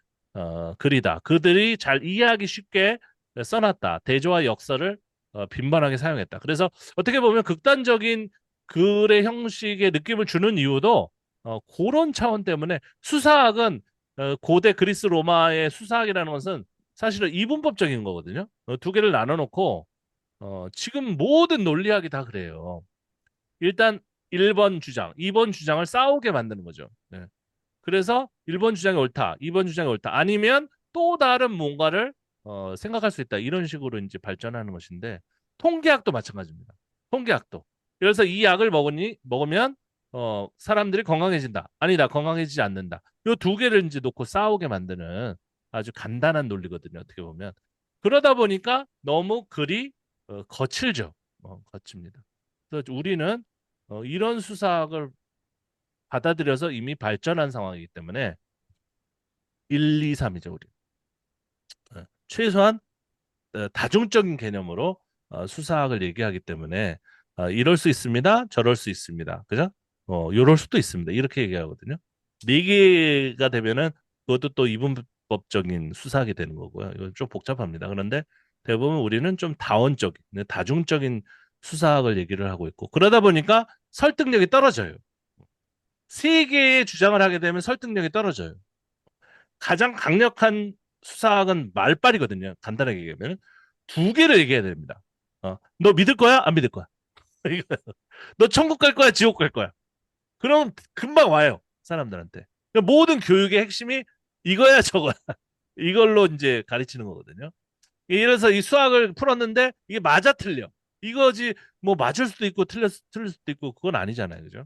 글이다. 그들이 잘 이해하기 쉽게 써놨다. 대조와 역설을 빈번하게 사용했다. 그래서 어떻게 보면 극단적인 글의 형식의 느낌을 주는 이유도 그런 차원 때문에 수사학은 고대 그리스 로마의 수사학이라는 것은 사실은 이분법적인 거거든요. 두 개를 나눠놓고 지금 모든 논리학이 다 그래요. 일단 1번 주장, 2번 주장을 싸우게 만드는 거죠. 네. 그래서 1번 주장이 옳다, 2번 주장이 옳다. 아니면 또 다른 뭔가를 생각할 수 있다. 이런 식으로 이제 발전하는 것인데 통계학도 마찬가지입니다. 통계학도. 그래서 이 약을 먹으면 사람들이 건강해진다. 아니다, 건강해지지 않는다. 이 두 개를 이제 놓고 싸우게 만드는 아주 간단한 논리거든요. 어떻게 보면. 그러다 보니까 너무 글이 거칠죠. 거칩니다. 그래서 우리는 이런 수사학을 받아들여서 이미 발전한 상황이기 때문에 1, 2, 3이죠, 우리. 최소한 다중적인 개념으로 수사학을 얘기하기 때문에 이럴 수 있습니다. 저럴 수 있습니다. 그죠? 요럴 수도 있습니다. 이렇게 얘기하거든요. 네 개가 되면은 그것도 또 이분법적인 수사학이 되는 거고요. 이건 좀 복잡합니다. 그런데 대부분 우리는 좀 다원적인, 다중적인 수사학을 얘기를 하고 있고 그러다 보니까 설득력이 떨어져요. 세 개의 주장을 하게 되면 설득력이 떨어져요. 가장 강력한 수사학은 말빨이거든요. 간단하게 얘기하면 두 개를 얘기해야 됩니다. 너 믿을 거야? 안 믿을 거야? 너 천국 갈 거야? 지옥 갈 거야? 그럼 금방 와요. 사람들한테. 그러니까 모든 교육의 핵심이 이거야 저거야. 이걸로 이제 가르치는 거거든요. 이래서 이 수학을 풀었는데 이게 맞아 틀려. 이거지 뭐 맞을 수도 있고 틀릴 수도 있고 그건 아니잖아요. 그죠?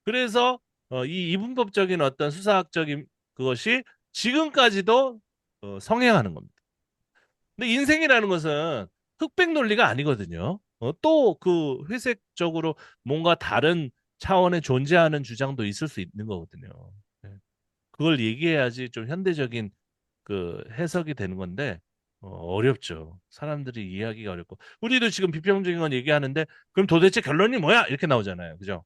그래서 이 이분법적인 어떤 수사학적인 그것이 지금까지도 성행하는 겁니다. 근데 인생이라는 것은 흑백 논리가 아니거든요. 또 그 회색적으로 뭔가 다른 차원에 존재하는 주장도 있을 수 있는 거거든요. 네. 그걸 얘기해야지 좀 현대적인 그 해석이 되는 건데 어렵죠. 사람들이 이해하기가 어렵고 우리도 지금 비평적인 건 얘기하는데 그럼 도대체 결론이 뭐야? 이렇게 나오잖아요. 그죠?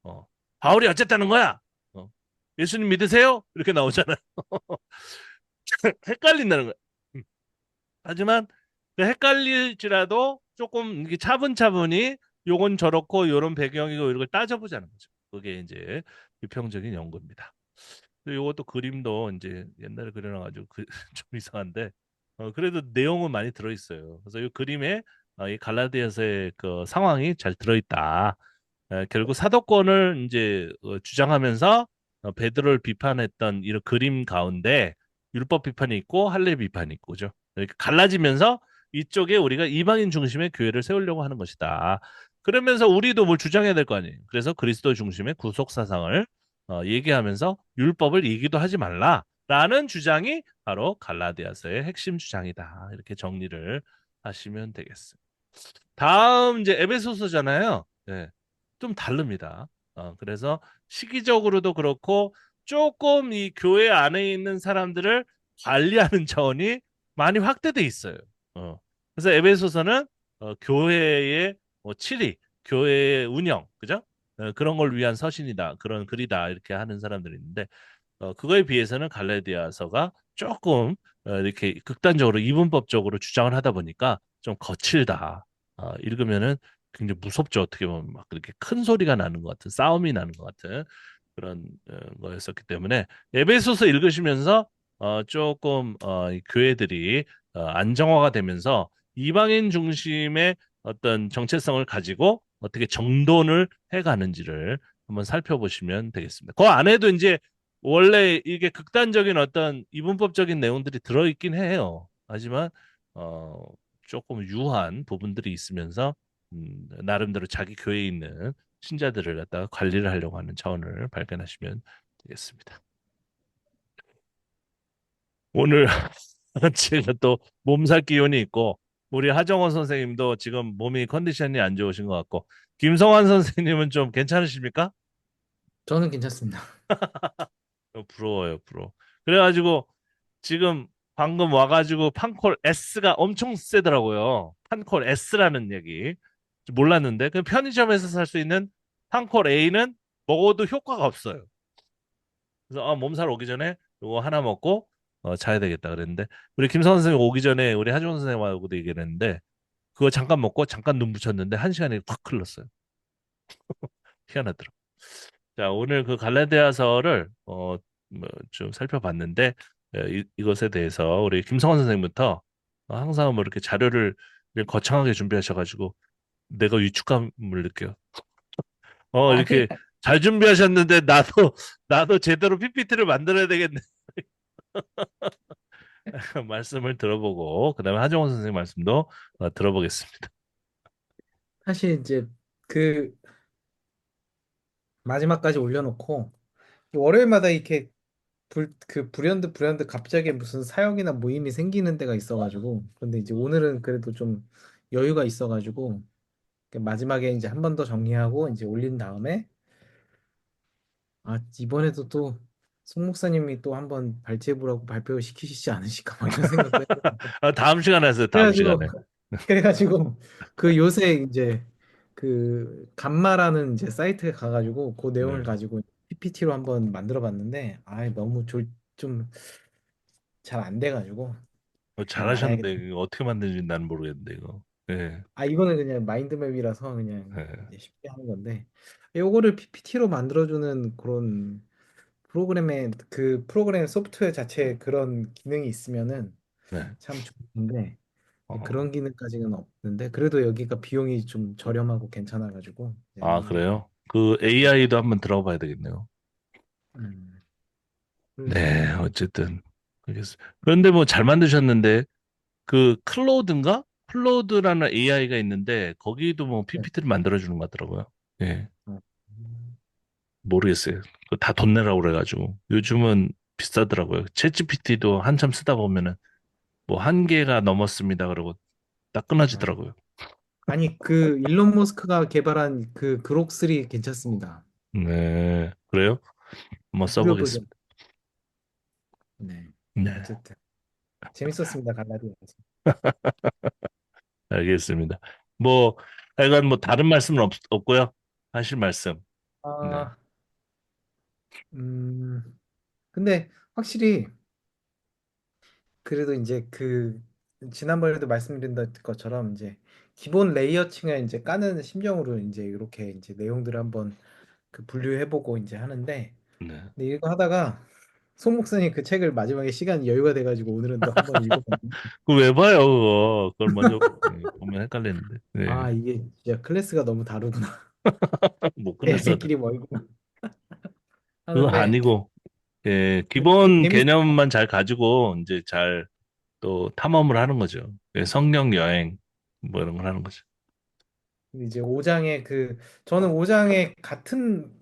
어, 바울이 어쨌다는 거야. 어, 예수님 믿으세요? 이렇게 나오잖아요. 헷갈린다는 거야. 음. 하지만 그 헷갈릴지라도 조금 이게 차분차분히 요건 저렇고 요런 배경이고 이걸 따져보자는 거죠. 그게 이제 비평적인 연구입니다. 요것도 그림도 이제 옛날에 그려놔가지고 좀 이상한데 그래도 내용은 많이 들어있어요. 그래서 이 그림에 이 갈라디아서의 그 상황이 잘 들어있다. 결국 사도권을 이제 주장하면서 베드로를 비판했던 이런 그림 가운데 율법 비판이 있고 할례 비판이 있고 죠. 이렇게 갈라지면서 이쪽에 우리가 이방인 중심의 교회를 세우려고 하는 것이다. 그러면서 우리도 뭘 주장해야 될 거 아니에요. 그래서 그리스도 중심의 구속 사상을 얘기하면서 율법을 얘기도 하지 말라라는 주장이 바로 갈라디아서의 핵심 주장이다. 이렇게 정리를 하시면 되겠습니다. 다음 이제 에베소서잖아요. 네. 좀 다릅니다. 그래서 시기적으로도 그렇고 조금 이 교회 안에 있는 사람들을 관리하는 차원이 많이 확대돼 있어요. 그래서 에베소서는 교회의 뭐 치리, 교회의 운영, 그죠? 그런 걸 위한 서신이다. 그런 글이다. 이렇게 하는 사람들이 있는데 그거에 비해서는 갈라디아서가 조금 이렇게 극단적으로 이분법적으로 주장을 하다 보니까 좀 거칠다. 읽으면은 굉장히 무섭죠. 어떻게 보면 막 그렇게 큰 소리가 나는 것 같은 싸움이 나는 것 같은 그런 거였었기 때문에 에베소서 읽으시면서 조금 이 교회들이 안정화가 되면서 이방인 중심의 어떤 정체성을 가지고 어떻게 정돈을 해가는지를 한번 살펴보시면 되겠습니다. 그 안에도 이제 원래 이게 극단적인 어떤 이분법적인 내용들이 들어있긴 해요. 하지만 어, 조금 유한 부분들이 있으면서 나름대로 자기 교회에 있는 신자들을 갖다가 관리를 하려고 하는 차원을 발견하시면 되겠습니다. 오늘 제가 또 몸살 기운이 있고 우리 하정원 선생님도 지금 몸이 컨디션이 안 좋으신 것 같고 김성환 선생님은 좀 괜찮으십니까? 저는 괜찮습니다. 부러워요, 부러워. 그래가지고 지금 방금 와가지고 판콜 S가 엄청 세더라고요. 판콜 S라는 얘기 몰랐는데 그 편의점에서 살 수 있는 판콜 A는 먹어도 효과가 없어요. 그래서 몸살 오기 전에 이거 하나 먹고 자야 되겠다 그랬는데 우리 김성원 선생님 오기 전에 우리 하정원 선생님하고도 얘기를 했는데 그거 잠깐 먹고 잠깐 눈 붙였는데 한 시간이 확 흘렀어요. 희한하더라고요. 자, 오늘 그 갈라디아서를 좀 살펴봤는데 이것에 대해서 우리 김성원 선생님부터 항상 뭐 이렇게 자료를 거창하게 준비하셔가지고 내가 위축감을 느껴요. 아니, 이렇게 잘 준비하셨는데 나도 제대로 PPT를 만들어야 되겠네. 말씀을 들어보고 그다음에 하정원 선생님 말씀도 들어보겠습니다. 사실 이제 그 마지막까지 올려놓고 월요일마다 이렇게 불현듯 갑자기 무슨 사역이나 모임이 생기는 때가 있어가지고 근데 이제 오늘은 그래도 좀 여유가 있어가지고 마지막에 이제 한 번 더 정리하고 이제 올린 다음에 이번에도 또 송 목사님이 또 한번 발제부라고 발표 시키시지 않으실까 막 이런 생각도 해요. 다음 시간에 하세요. 다음 그래가지고 시간에. 그래가지고 요새 이제 감마라는 이제 사이트에 가가지고 그 내용을 네. 가지고 PPT로 한번 만들어 봤는데 너무 좀 잘 안 돼가지고 그냥 잘하셨는데 말아야겠다. 이거 어떻게 만드는지 나는 모르겠는데 이거. 네. 이거는 그냥 마인드맵이라서 그냥 네. 이제 쉽게 하는 건데 요거를 PPT로 만들어주는 그런 프로그램 소프트웨어 자체에 그런 기능이 있으면은 네. 참 좋은데 어. 그런 기능까지는 없는데 그래도 여기가 비용이 좀 저렴하고 괜찮아가지고 이제 한번 그래요? 그 AI도 한번 들어봐야 되겠네요. 음, 그래서 네, 어쨌든. 알겠습니다. 그런데 뭐 잘 만드셨는데, 그 클로드인가? 클로드라는 AI가 있는데, 거기도 뭐 네. PPT를 만들어주는 것 같더라고요. 예, 어, 모르겠어요. 그거 다 돈 내라고 그래가지고. 요즘은 비싸더라고요. 챗GPT도 한참 쓰다 보면은, 뭐 한 개가 넘었습니다. 그러고 딱 아, 끊어지더라고요. 아니 일론 머스크가 개발한 그록 3 괜찮습니다. 네, 그래요? 한번 무료 버전. 써보겠습니다. 네. 네, 어쨌든 재밌었습니다. 갈라디아. 알겠습니다. 뭐, 하여간 뭐 다른 말씀은 없고요. 하실 말씀. 네, 아, 음, 근데 확실히 그래도 이제 지난번에도 말씀드린 것처럼 이제 기본 레이어층을 이제 까는 심정으로 이제 이렇게 이제 내용들을 한번 분류해보고 이제 하는데 네. 근데 이거 하다가 송 목사님 그 책을 마지막에 시간 여유가 돼가지고 오늘은 또 한번 읽어봤는데 그거 왜 봐요, 그거. 그걸 먼저 보면 헷갈리는데. 네. 이게 진짜 클래스가 너무 다르구나. 못 끝냈어. 얘네끼리 멀구나 그거 하는데 아니고, 예, 근데 되게 기본 재밌어요. 개념만 잘 가지고, 이제 잘 또 탐험을 하는 거죠. 예, 성령 여행, 뭐 이런 걸 하는 거죠. 이제 5장의 저는 5장의 같은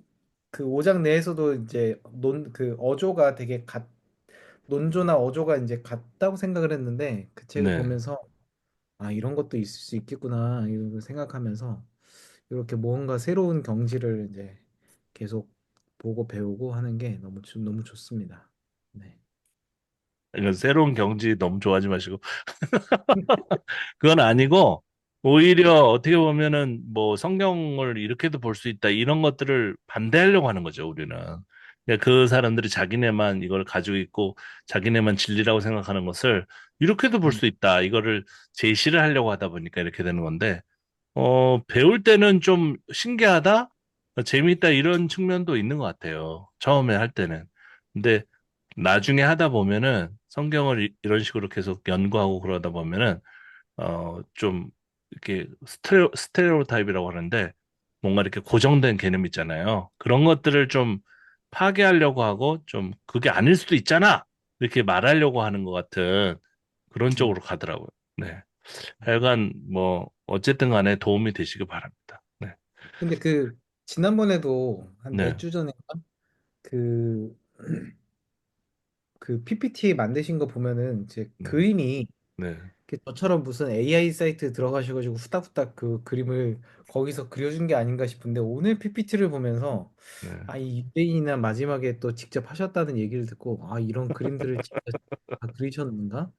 5장 내에서도 이제 어조가 되게 논조나 어조가 이제 같다고 생각을 했는데 그 책을 네. 보면서 이런 것도 있을 수 있겠구나 이런 걸 생각하면서 이렇게 뭔가 새로운 경지를 이제 계속 보고 배우고 하는 게 너무 좋습니다. 네. 그러니까 새로운 경지 너무 좋아하지 마시고. 그건 아니고, 오히려 어떻게 보면은 뭐 성경을 이렇게도 볼 수 있다 이런 것들을 반대하려고 하는 거죠, 우리는. 그러니까 그 사람들이 자기네만 이걸 가지고 있고 자기네만 진리라고 생각하는 것을 이렇게도 볼 음, 수 있다. 이거를 제시를 하려고 하다 보니까 이렇게 되는 건데, 배울 때는 좀 신기하다, 재미있다 이런 측면도 있는 것 같아요. 처음에 할 때는. 근데 나중에 하다 보면은 성경을 이런 식으로 계속 연구하고 그러다 보면은 좀 이렇게 스테레오타입이라고 하는데 뭔가 이렇게 고정된 개념 있잖아요. 그런 것들을 좀 파괴하려고 하고 좀 그게 아닐 수도 있잖아. 이렇게 말하려고 하는 것 같은 그런 음. 쪽으로 가더라고요. 네. 하여간 뭐 어쨌든 간에 도움이 되시길 바랍니다. 네. 근데 그 지난번에도 한 몇 네. 주 전에 그 그 PPT 만드신 거 보면은 이제 네. 그림이 네. 저처럼 무슨 AI 사이트 들어가셔가지고 후딱후딱 그 그림을 거기서 그려준 게 아닌가 싶은데 오늘 PPT를 보면서 네. 아, 이 유대인이나 마지막에 또 직접 하셨다는 얘기를 듣고 아, 이런 그림들을 진짜 다 그리셨는가?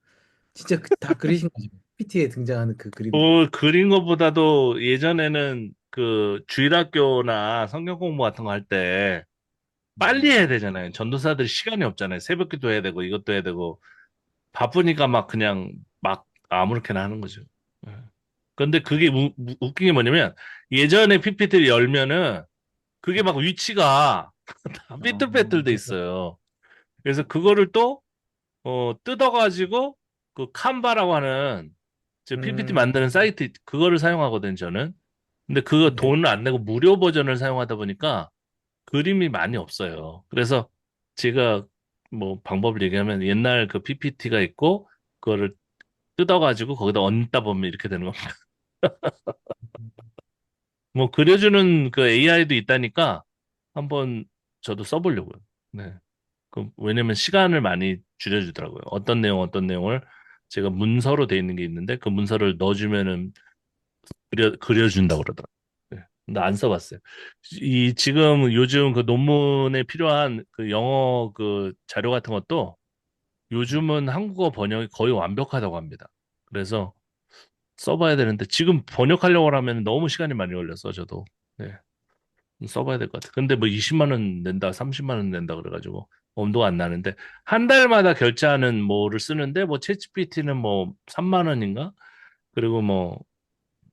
진짜 다 그리신 거죠. PPT에 등장하는 그 그림들을. 그린 것보다도 예전에는 그 주일학교나 성경 공부 같은 거 할 때 빨리 음, 해야 되잖아요. 전도사들이 시간이 없잖아요. 새벽기도 해야 되고 이것도 해야 되고 바쁘니까 막 그냥 막 아무렇게나 하는 거죠. 예. 근데 그게 웃긴 게 뭐냐면 예전에 PPT를 열면은 그게 막 위치가 다 삐뚤빼뚤 돼 맞아. 있어요. 그래서 그거를 또 뜯어가지고 그 칸바라고 하는 저 PPT 음, 만드는 사이트 그거를 사용하거든요, 저는. 근데 그거 네. 돈을 안 내고 무료 버전을 사용하다 보니까 그림이 많이 없어요. 그래서 제가 뭐 방법을 얘기하면 옛날 그 PPT가 있고 그거를 뜯어가지고 거기다 얹다 보면 이렇게 되는 겁니다. 뭐 그려주는 그 AI도 있다니까 한번 저도 써보려고요. 네. 왜냐면 시간을 많이 줄여주더라고요. 어떤 내용을 제가 문서로 돼 있는 게 있는데 그 문서를 넣어주면은 그려준다고 그러더라고요. 네. 근데 안 써봤어요. 지금 요즘 그 논문에 필요한 그 영어 그 자료 같은 것도 요즘은 한국어 번역이 거의 완벽하다고 합니다. 그래서 써봐야 되는데 지금 번역하려고 하면 너무 시간이 많이 걸려서 저도 네, 써봐야 될 것 같아요. 근데 뭐 20만 원 낸다, 30만 원 낸다 그래가지고 엄두가 안 나는데 한 달마다 결제하는 뭐를 쓰는데 뭐 챗GPT는 뭐 3만 원인가? 그리고 뭐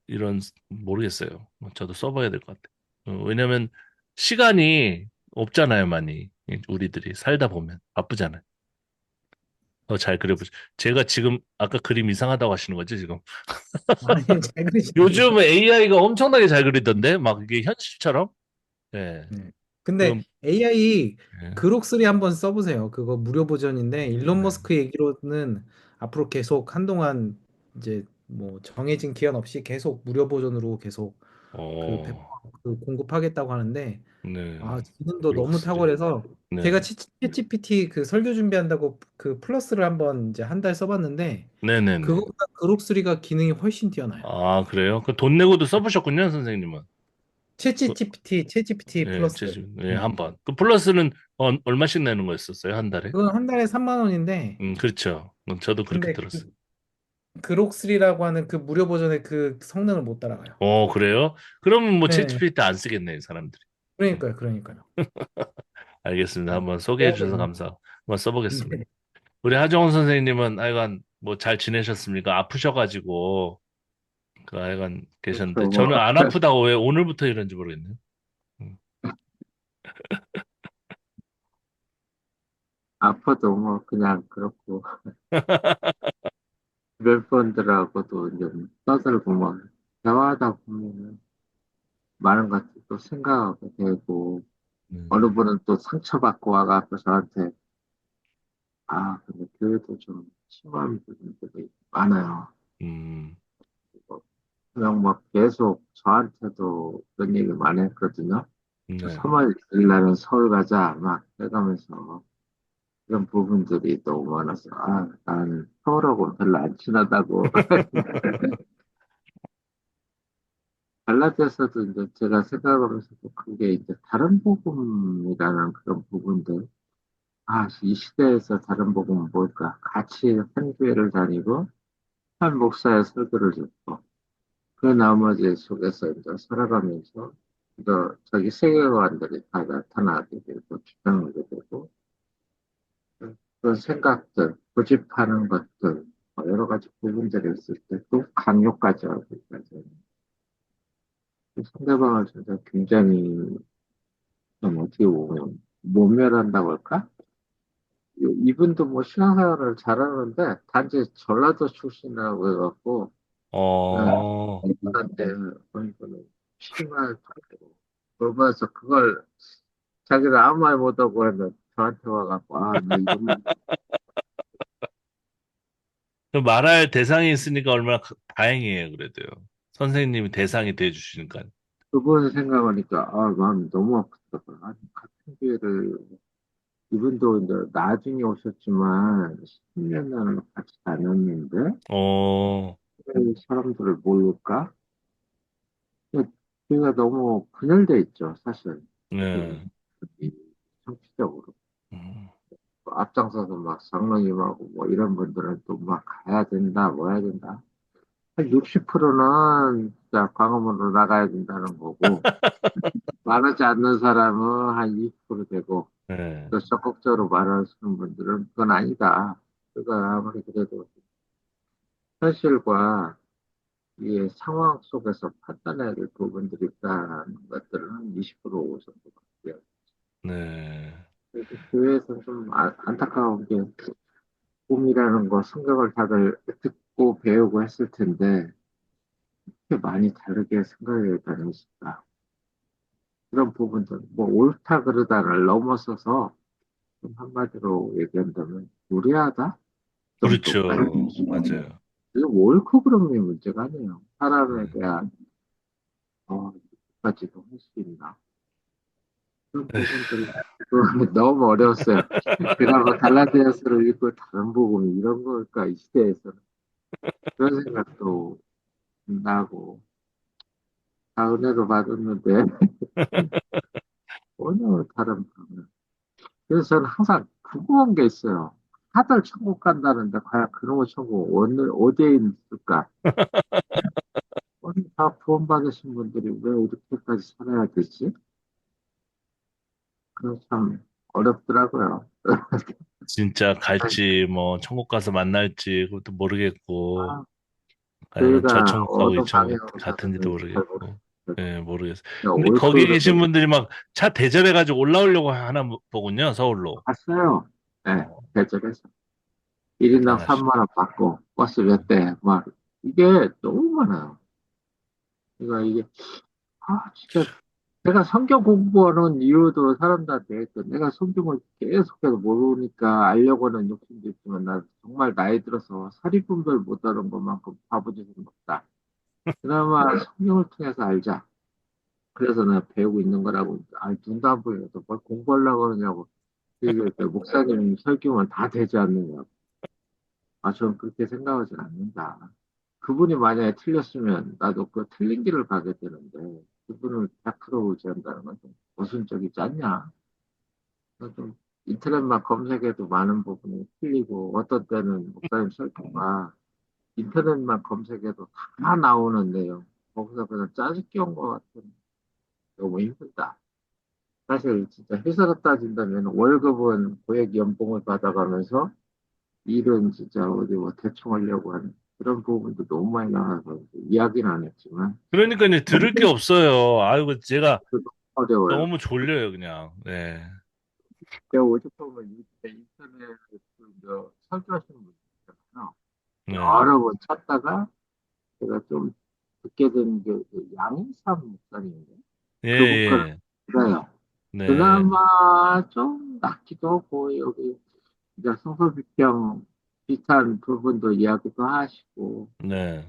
이런 모르겠어요. 저도 써봐야 될 것 같아요. 왜냐면 시간이 없잖아요, 많이. 우리들이 살다 보면 바쁘잖아요. 더 잘 그려보죠. 제가 지금 아까 그림 이상하다고 하시는 거죠, 지금? 아니, 잘 그리시는데요. 요즘 AI가 엄청나게 잘 그리던데, 막 이게 현실처럼. 예. 네. 근데 그럼 AI 예. 그록3 한번 써보세요. 그거 무료 버전인데 일론 네. 머스크 얘기로는 앞으로 계속 한동안 이제 뭐 정해진 기한 없이 계속 무료 버전으로 계속 그, 배- 어, 그 공급하겠다고 하는데 네. 아 지금도 너무 그록스리. 탁월해서 제가 네. 챗GPT 그 설교 준비한다고 그 플러스를 한번 이제 한 달 써봤는데 네네네. 그거보다 그록3가 기능이 훨씬 뛰어나요. 아, 그래요? 그 돈 내고도 써보셨군요, 선생님은. 그, 챗GPT 예, 플러스. 예, 네. 한 번. 그 플러스는 얼마씩 내는 거였었어요, 한 달에? 그건 한 달에 3만 원인데 그렇죠. 저도 그렇게 근데 들었어요. 그록3라고 하는 그 무료 버전의 그 성능을 못 따라가요. 그래요? 그러면 뭐 네, 챗GPT 안 쓰겠네, 이 사람들이. 음, 그러니까요. 알겠습니다. 한번 소개해 주셔서 배워버리네. 감사. 한번 써보겠습니다. 네. 우리 하정원 선생님은 하여간 뭐 잘 지내셨습니까? 아프셔가지고 그 하여간 계셨는데 그렇죠. 뭐, 저는 안 아프다고 왜 오늘부터 이런지 모르겠네요. 음. 아파도 뭐, 그냥 그렇고, 주변 분들하고도 이제 떠들고 뭐, 대화하다 보면 많은 것들 또 생각하게 되고, 어느 음, 분은 또 상처받고 와가지고 저한테, 근데 교회도 좀 심한 부분들이 많아요. 음, 그리고 그냥 뭐 계속 저한테도 그런 얘기 많이 했거든요. 네. 3월 1일 날은 서울 가자, 막 해가면서. 그런 부분들이 너무 많아서, 난 서울하고 별로 안 친하다고. 갈라디아서도 이제 제가 생각하면서도 그게 이제 다른 복음이라는 그런 부분들. 이 시대에서 다른 복음은 뭘까? 같이 한 교회를 다니고, 한 목사의 설교를 듣고, 그 나머지 속에서 이제 살아가면서 또 자기 세계관들이 다 나타나게 되고 주장하게 되고 그 생각들, 고집하는 것들 여러 가지 부분들이 있을 때 또 강요까지 하기까지 상대방을 진짜 굉장히 좀 어떻게 보면 모멸한다고 할까? 이분도 뭐 신앙생활을 잘하는데 단지 전라도 출신이라고 해갖고 어, 이분한테 이거는 심할 정도로 그러면서 그걸 자기는 아무 말 못하고 했는데 저한테 와갖고 아 나 이것만 그 말할 대상이 있으니까 얼마나 다행이에요, 그래도요. 선생님이 대상이 돼주시니까. 그분 생각하니까 아 마음이 너무 아프더라고요. 아니 같은 기회를 이분도 이제 나중에 오셨지만 10년을 같이 다녔는데 어, 왜 사람들을 모를까? 제가 너무 분열돼 있죠, 사실. 그, 네. 이 정치적으로. 음, 앞장서서 막 장로님하고 뭐 이런 분들은 또 막 가야 된다, 뭐 해야 된다. 한 60%는 진짜 광화문으로 나가야 된다는 거고, 말하지 않는 사람은 한 20% 되고, 네. 또 적극적으로 말하시는 분들은 그건 아니다. 그가 아무리 그래도 현실과 이 상황 속에서 판단해야 될 부분들이 있다는 것들은 한 20% 오셨던 것 같아요. 네. 그래서 교회에서 좀 안타까운 게 꿈이라는 거 성경을 다들 듣고 배우고 했을 텐데 그렇게 많이 다르게 생각을 다니시다. 그런 부분들 뭐 옳다 그르다를 넘어서서 좀 한마디로 얘기한다면 무례하다 정도까지. 그렇죠. 맞아요. 이게 옳고 그름의 문제가 아니에요. 사람에 음. 대한 까지도 할 수 있나. 그런 부분들이 너무 어려웠어요. 그나마 갈라디아서를 읽고 다른 복음이 이런 걸까 이 시대에서는 그런 생각도 나고 다 은혜도 받았는데 전혀 다른 부분. 그래서 저는 항상 궁금한 게 있어요. 다들 천국 간다는데 과연 그놈의 천국 어디에 있을까? 아니, 다 구원받으신 분들이 왜 이렇게까지 살아야 되지? 그건 참 어렵더라고요. 진짜 갈지, 뭐, 천국 가서 만날지, 그것도 모르겠고, 아, 아니면 저 저희가 천국 가고 어느 이 천국 방향으로 같은지도 가는지 잘 모르겠고, 모르겠어요. 예, 모르겠어요. 근데 옳고 거기 계신 그름을 분들이 막 차 대절해가지고 올라오려고 하나 보군요, 서울로. 봤어요. 네, 어, 대접해서. 1인당 대단하시. 3만 원 받고 버스 몇 대, 막 이게 너무 많아요. 그러니까 이게 진짜 내가 성경 공부하는 이유도 사람들한테 했거 내가 성경을 계속해서 모르니까 알려고 하는 욕심도 있지만 나 정말 나이 들어서 사리분별 못하는 것만큼 바보짓은 없다. 그나마 성경을 통해서 알자. 그래서 내가 배우고 있는 거라고. 눈도 안 보여서 뭘 공부하려고 그러냐고. 그 목사님 설교만 다 되지 않느냐고. 저는 그렇게 생각하진 않는다. 그분이 만약에 틀렸으면 나도 그 틀린 길을 가게 되는데 그분을 100% 의지한다는 건 좀 모순적이지 않냐? 그래서 좀 인터넷만 검색해도 많은 부분이 틀리고 어떤 때는 목사님 설교가 인터넷만 검색해도 다 나오는 내용 거기서 그냥 짜증기 온 것 같은 너무 힘들다. 사실 진짜 회사로 따진다면 월급은 고액 연봉을 받아가면서 일은 진짜 어디 뭐 대충 하려고 하는 그런 부분도 너무 많이 나와서 이야기는 안 했지만 그러니까 이제 들을 게 없어요. 아이고, 제가 그것도 어려워요. 너무 졸려요, 그냥. 네. 제가 오죽하면 인터넷 설교하시는 분들 있잖아요. 네. 여러 번 찾다가 제가 좀 듣게 된 게 양희삼 목사님인데 예, 그분 거를 예. 들어요. 네. 그나마 좀 낫기도 하고 여기 이제 성서비평 비슷한 부분도 이야기도 하시고 네.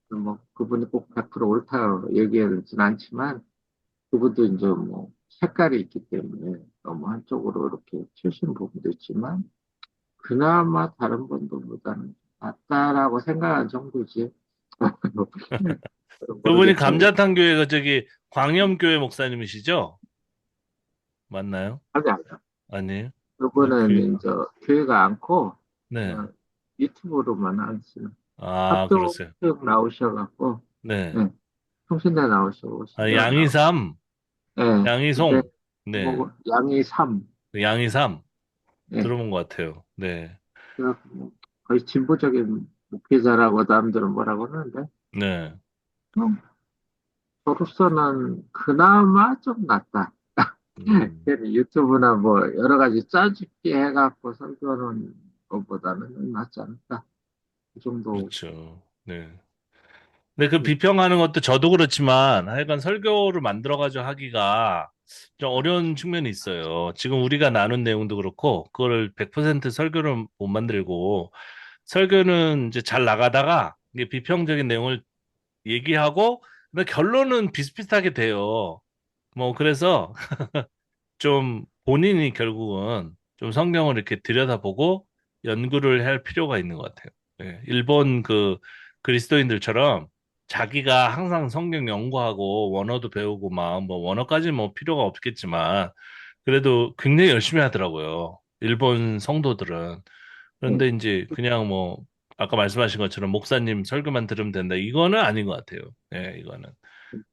뭐 그분이 꼭 100% 옳다 얘기하진 않지만 그분도 이제 뭐 색깔이 있기 때문에 너무 한쪽으로 이렇게 치우치는 부분도 있지만 그나마 다른 분들보다는 낫다라고 생각한 정도지. 그분이 모르겠어요. 감자탕 교회가 저기 광염교회 목사님이시죠? 맞나요? 아니 아니요. 아니에요? 그분은 이제 교회가 않고 네. 그냥 유튜브로만 하시는 아, 합동 그러세요. 쭉 나오셔갖고 네. 예, 통신대 나오시고 아, 신대원 나오시고. 양이삼, 예, 근데 양이송. 네. 뭐 양이 3. 양이삼. 예, 들어본 것 같아요. 네. 그래갖고 뭐 거의 진보적인 목회자라고 남들은 뭐라고 하는데, 네. 음, 저로서는 그나마 좀 낫다. 음, 괜히 유튜브나 뭐 여러 가지 짜집기 해갖고 설교하는 것보다는 낫지 않을까. 그 정도. 그렇죠. 네. 근데 그 비평하는 것도 저도 그렇지만 하여간 설교를 만들어가지고 하기가 좀 어려운 측면이 있어요. 지금 우리가 나눈 내용도 그렇고, 그거를 100% 설교를 못 만들고, 설교는 이제 잘 나가다가, 이게 비평적인 내용을 얘기하고, 근데 결론은 비슷비슷하게 돼요. 뭐, 그래서 좀 본인이 결국은 좀 성경을 이렇게 들여다보고 연구를 할 필요가 있는 것 같아요. 예, 일본 그 그리스도인들처럼 자기가 항상 성경 연구하고 원어도 배우고 막 뭐 원어까지 뭐 필요가 없겠지만 그래도 굉장히 열심히 하더라고요. 일본 성도들은. 예, 그런데 이제 그냥 뭐 아까 말씀하신 것처럼 목사님 설교만 들으면 된다. 이거는 아닌 것 같아요. 예, 이거는.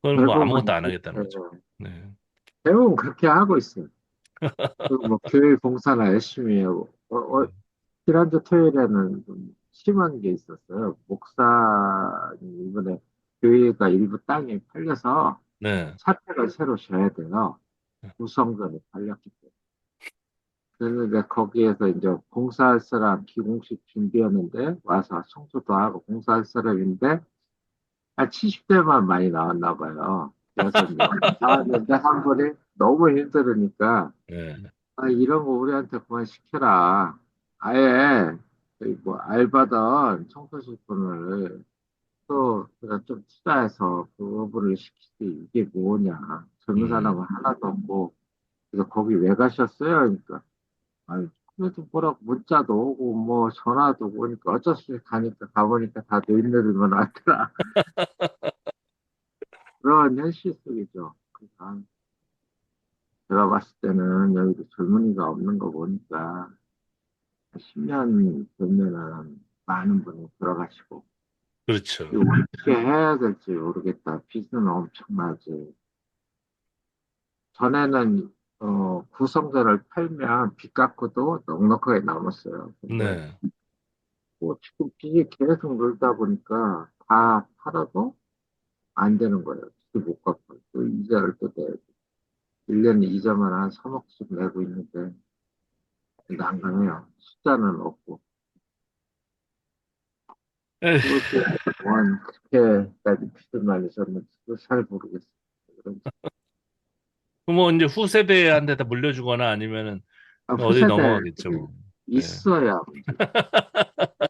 그건 뭐 아무것도 대부분 안 하겠다는 그렇게, 거죠. 네. 대부분 그렇게 하고 있어요. 그뭐 교회 봉사나 열심히 하고. 지난주 토요일에는 좀 심한 게 있었어요. 목사님 이번에 교회가 일부 땅이 팔려서 네. 사택을 새로 져야 돼요. 구성전이 팔렸기 때문에. 그런데 거기에서 이제 봉사할 사람 기공식 준비했는데 와서 청소도 하고 봉사할 사람인데 한 70대만 많이 나왔나 봐요. 여섯 명 나왔는데 한 분이 너무 힘들으니까 네. 아, 이런 거 우리한테 그만 시켜라. 아예 저희 뭐 알바던 청소실 분을 또 그냥 좀 투자해서 그분을 시키지 이게 뭐냐. 젊은 음, 사람은 하나도 없고 그래서 거기 왜 가셨어요? 그러니까 아니 그래도 뭐라고 문자도 오고 뭐 전화도 오고 그러니까 어쩔 수 없이 가니까 가보니까 다 노인네들만 왔더라. 그런 현실 속이죠. 그러니까 제가 봤을 때는 여기도 젊은이가 없는 거 보니까 10년 전면은 많은 분이 돌아가시고 그렇죠. 이거 어떻게 해야 될지 모르겠다. 빚은 엄청나지. 전에는 구성전을 팔면 빚 갚고도 넉넉하게 남았어요. 근데 네. 뭐 지금 빚이 계속 늘다 보니까 다 팔아도 안 되는 거예요. 빚을 못 갚고 또 이자를 또 내고 1년에 이자만 한 3억씩 내고 있는데 난감해요. 숫자는 없고 에휴, 그것도 또한 그렇게까지 빚을 많이 졌는지 그걸 잘 모르겠어요. 그런지. 뭐 이제 후세대한테 다 물려주거나 아니면은 아, 어디 넘어가겠죠, 후세대들이 뭐. 네. 있어야 문제.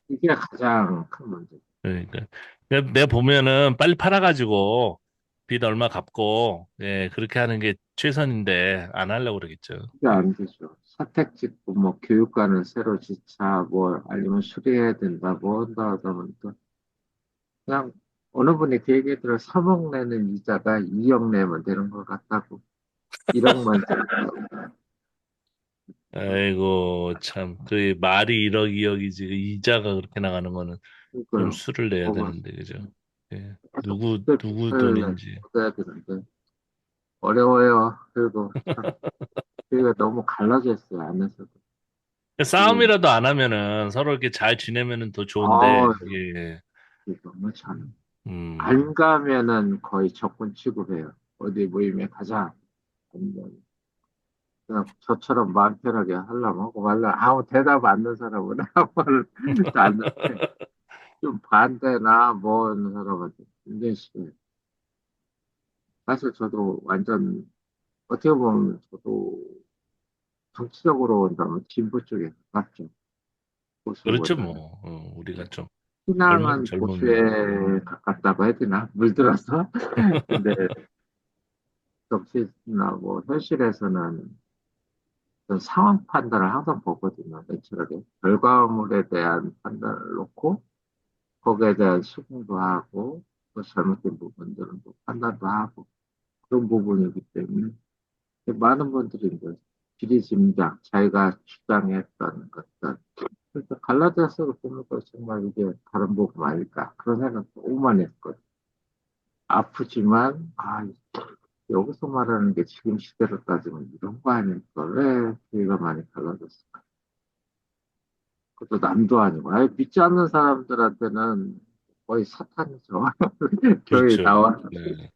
이게 가장 큰 문제. 그러니까 내가 보면은 빨리 팔아가지고 빚 얼마 갚고 예 그렇게 하는 게 최선인데 안 하려고 그러겠죠. 그게 예. 안 되죠. 사택 짓고 뭐 교육관을 새로 짓자 뭐 아니면 수리해야 된다 뭐 한다 하다 보니까 그냥 어느 분이 그 얘기 들어 3억 내는 이자가 2억 내면 되는 것 같다고 1억만 아이고 참 그 말이 1억 2억이지 그 이자가 그렇게 나가는 거는 좀 그러니까요. 수를 내야 뭐가 되는데 그죠? 예. 계속 누구 빚을 돈인지. 걷어야 되는데 어려워요. 그리고 참 저희가 너무 갈라져 있어요 안에서도. 이게 싸움이라도 안 하면은 서로 이렇게 잘 지내면은 더 좋은데 아 이게 너무 참 음 안 가면은 거의 적군 취급해요. 어디 모임에 가자. 아니면 그냥 저처럼 마음 편하게 하려면 하고 말려 아무 대답 안 하는 사람은 아무를 안 해. 좀 반대나 뭐 하는 사람한테 굉장히 싫어요. 사실 저도 완전 어떻게 보면 저도 정치적으로 본다면 진보 쪽에 가깝죠. 그렇죠 보수보다는. 뭐 우리가 좀 신앙은 젊으면 보수에 가깝다고 해야 되나? 물들어서. 근데 정치나 뭐 현실에서는 그 상황 판단을 항상 보거든요. 내추럴하게. 결과물에 대한 판단을 놓고 거기에 대한 수긍도 하고 또 잘못된 부분들은 또 판단도 하고 그런 부분이기 때문에 많은 분들이 이제 지리짐작 자기가 주장했던 것들 그래서 갈라디아서를 보면서 정말 이게 다른 복음 아닐까 그런 생각 너무 많이 했거든요. 아프지만, 여기서 말하는 게 지금 시대로 따지면 이런 거 아닐까? 왜 교회가 많이 갈라졌을까? 그것도 남도 아니고, 아예 믿지 않는 사람들한테는 거의 사탄이죠. 교회 그렇죠. 나와. 네.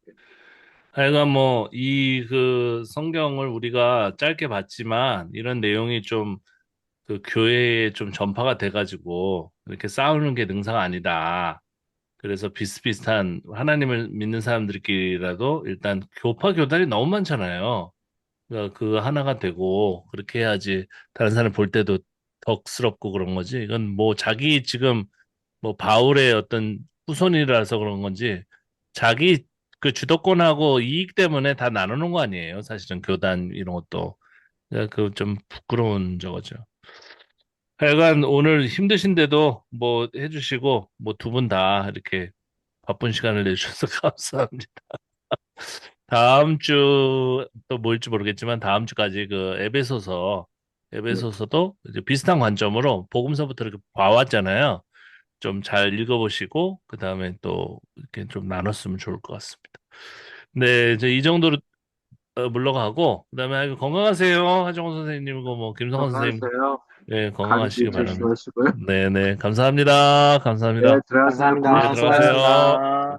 하여간 뭐, 이 그 성경을 우리가 짧게 봤지만, 이런 내용이 좀 그 교회에 좀 전파가 돼가지고, 이렇게 싸우는 게 능사가 아니다. 그래서 비슷비슷한 하나님을 믿는 사람들끼리라도 일단 교파 교단이 너무 많잖아요. 그러니까 그 하나가 되고 그렇게 해야지 다른 사람 볼 때도 덕스럽고 그런 거지. 이건 뭐 자기 지금 뭐 바울의 어떤 후손이라서 그런 건지 자기 그 주도권하고 이익 때문에 다 나누는 거 아니에요. 사실은 교단 이런 것도. 그 좀 부끄러운 저거죠. 하여간 오늘 힘드신데도 뭐 해주시고 뭐 두 분 다 이렇게 바쁜 시간을 내주셔서 감사합니다. 다음 주 또 뭘지 모르겠지만 다음 주까지 그 예. 에베소서도 이제 비슷한 관점으로 복음서부터 이렇게 봐왔잖아요. 좀 잘 읽어보시고 그 다음에 또 이렇게 좀 나눴으면 좋을 것 같습니다. 네, 이제 이 정도로 물러가고 그다음에 아이고, 건강하세요. 하정우 선생님이고 뭐 김성환 선생님. 건강하세요. 네, 감기 건강하시기 바랍니다. 조심하시고요. 네, 네, 감사합니다. 네, 감사합니다. 들어가세요. 감사합니다. 네, 고맙습니다. 들어가세요. 수고하셨습니다.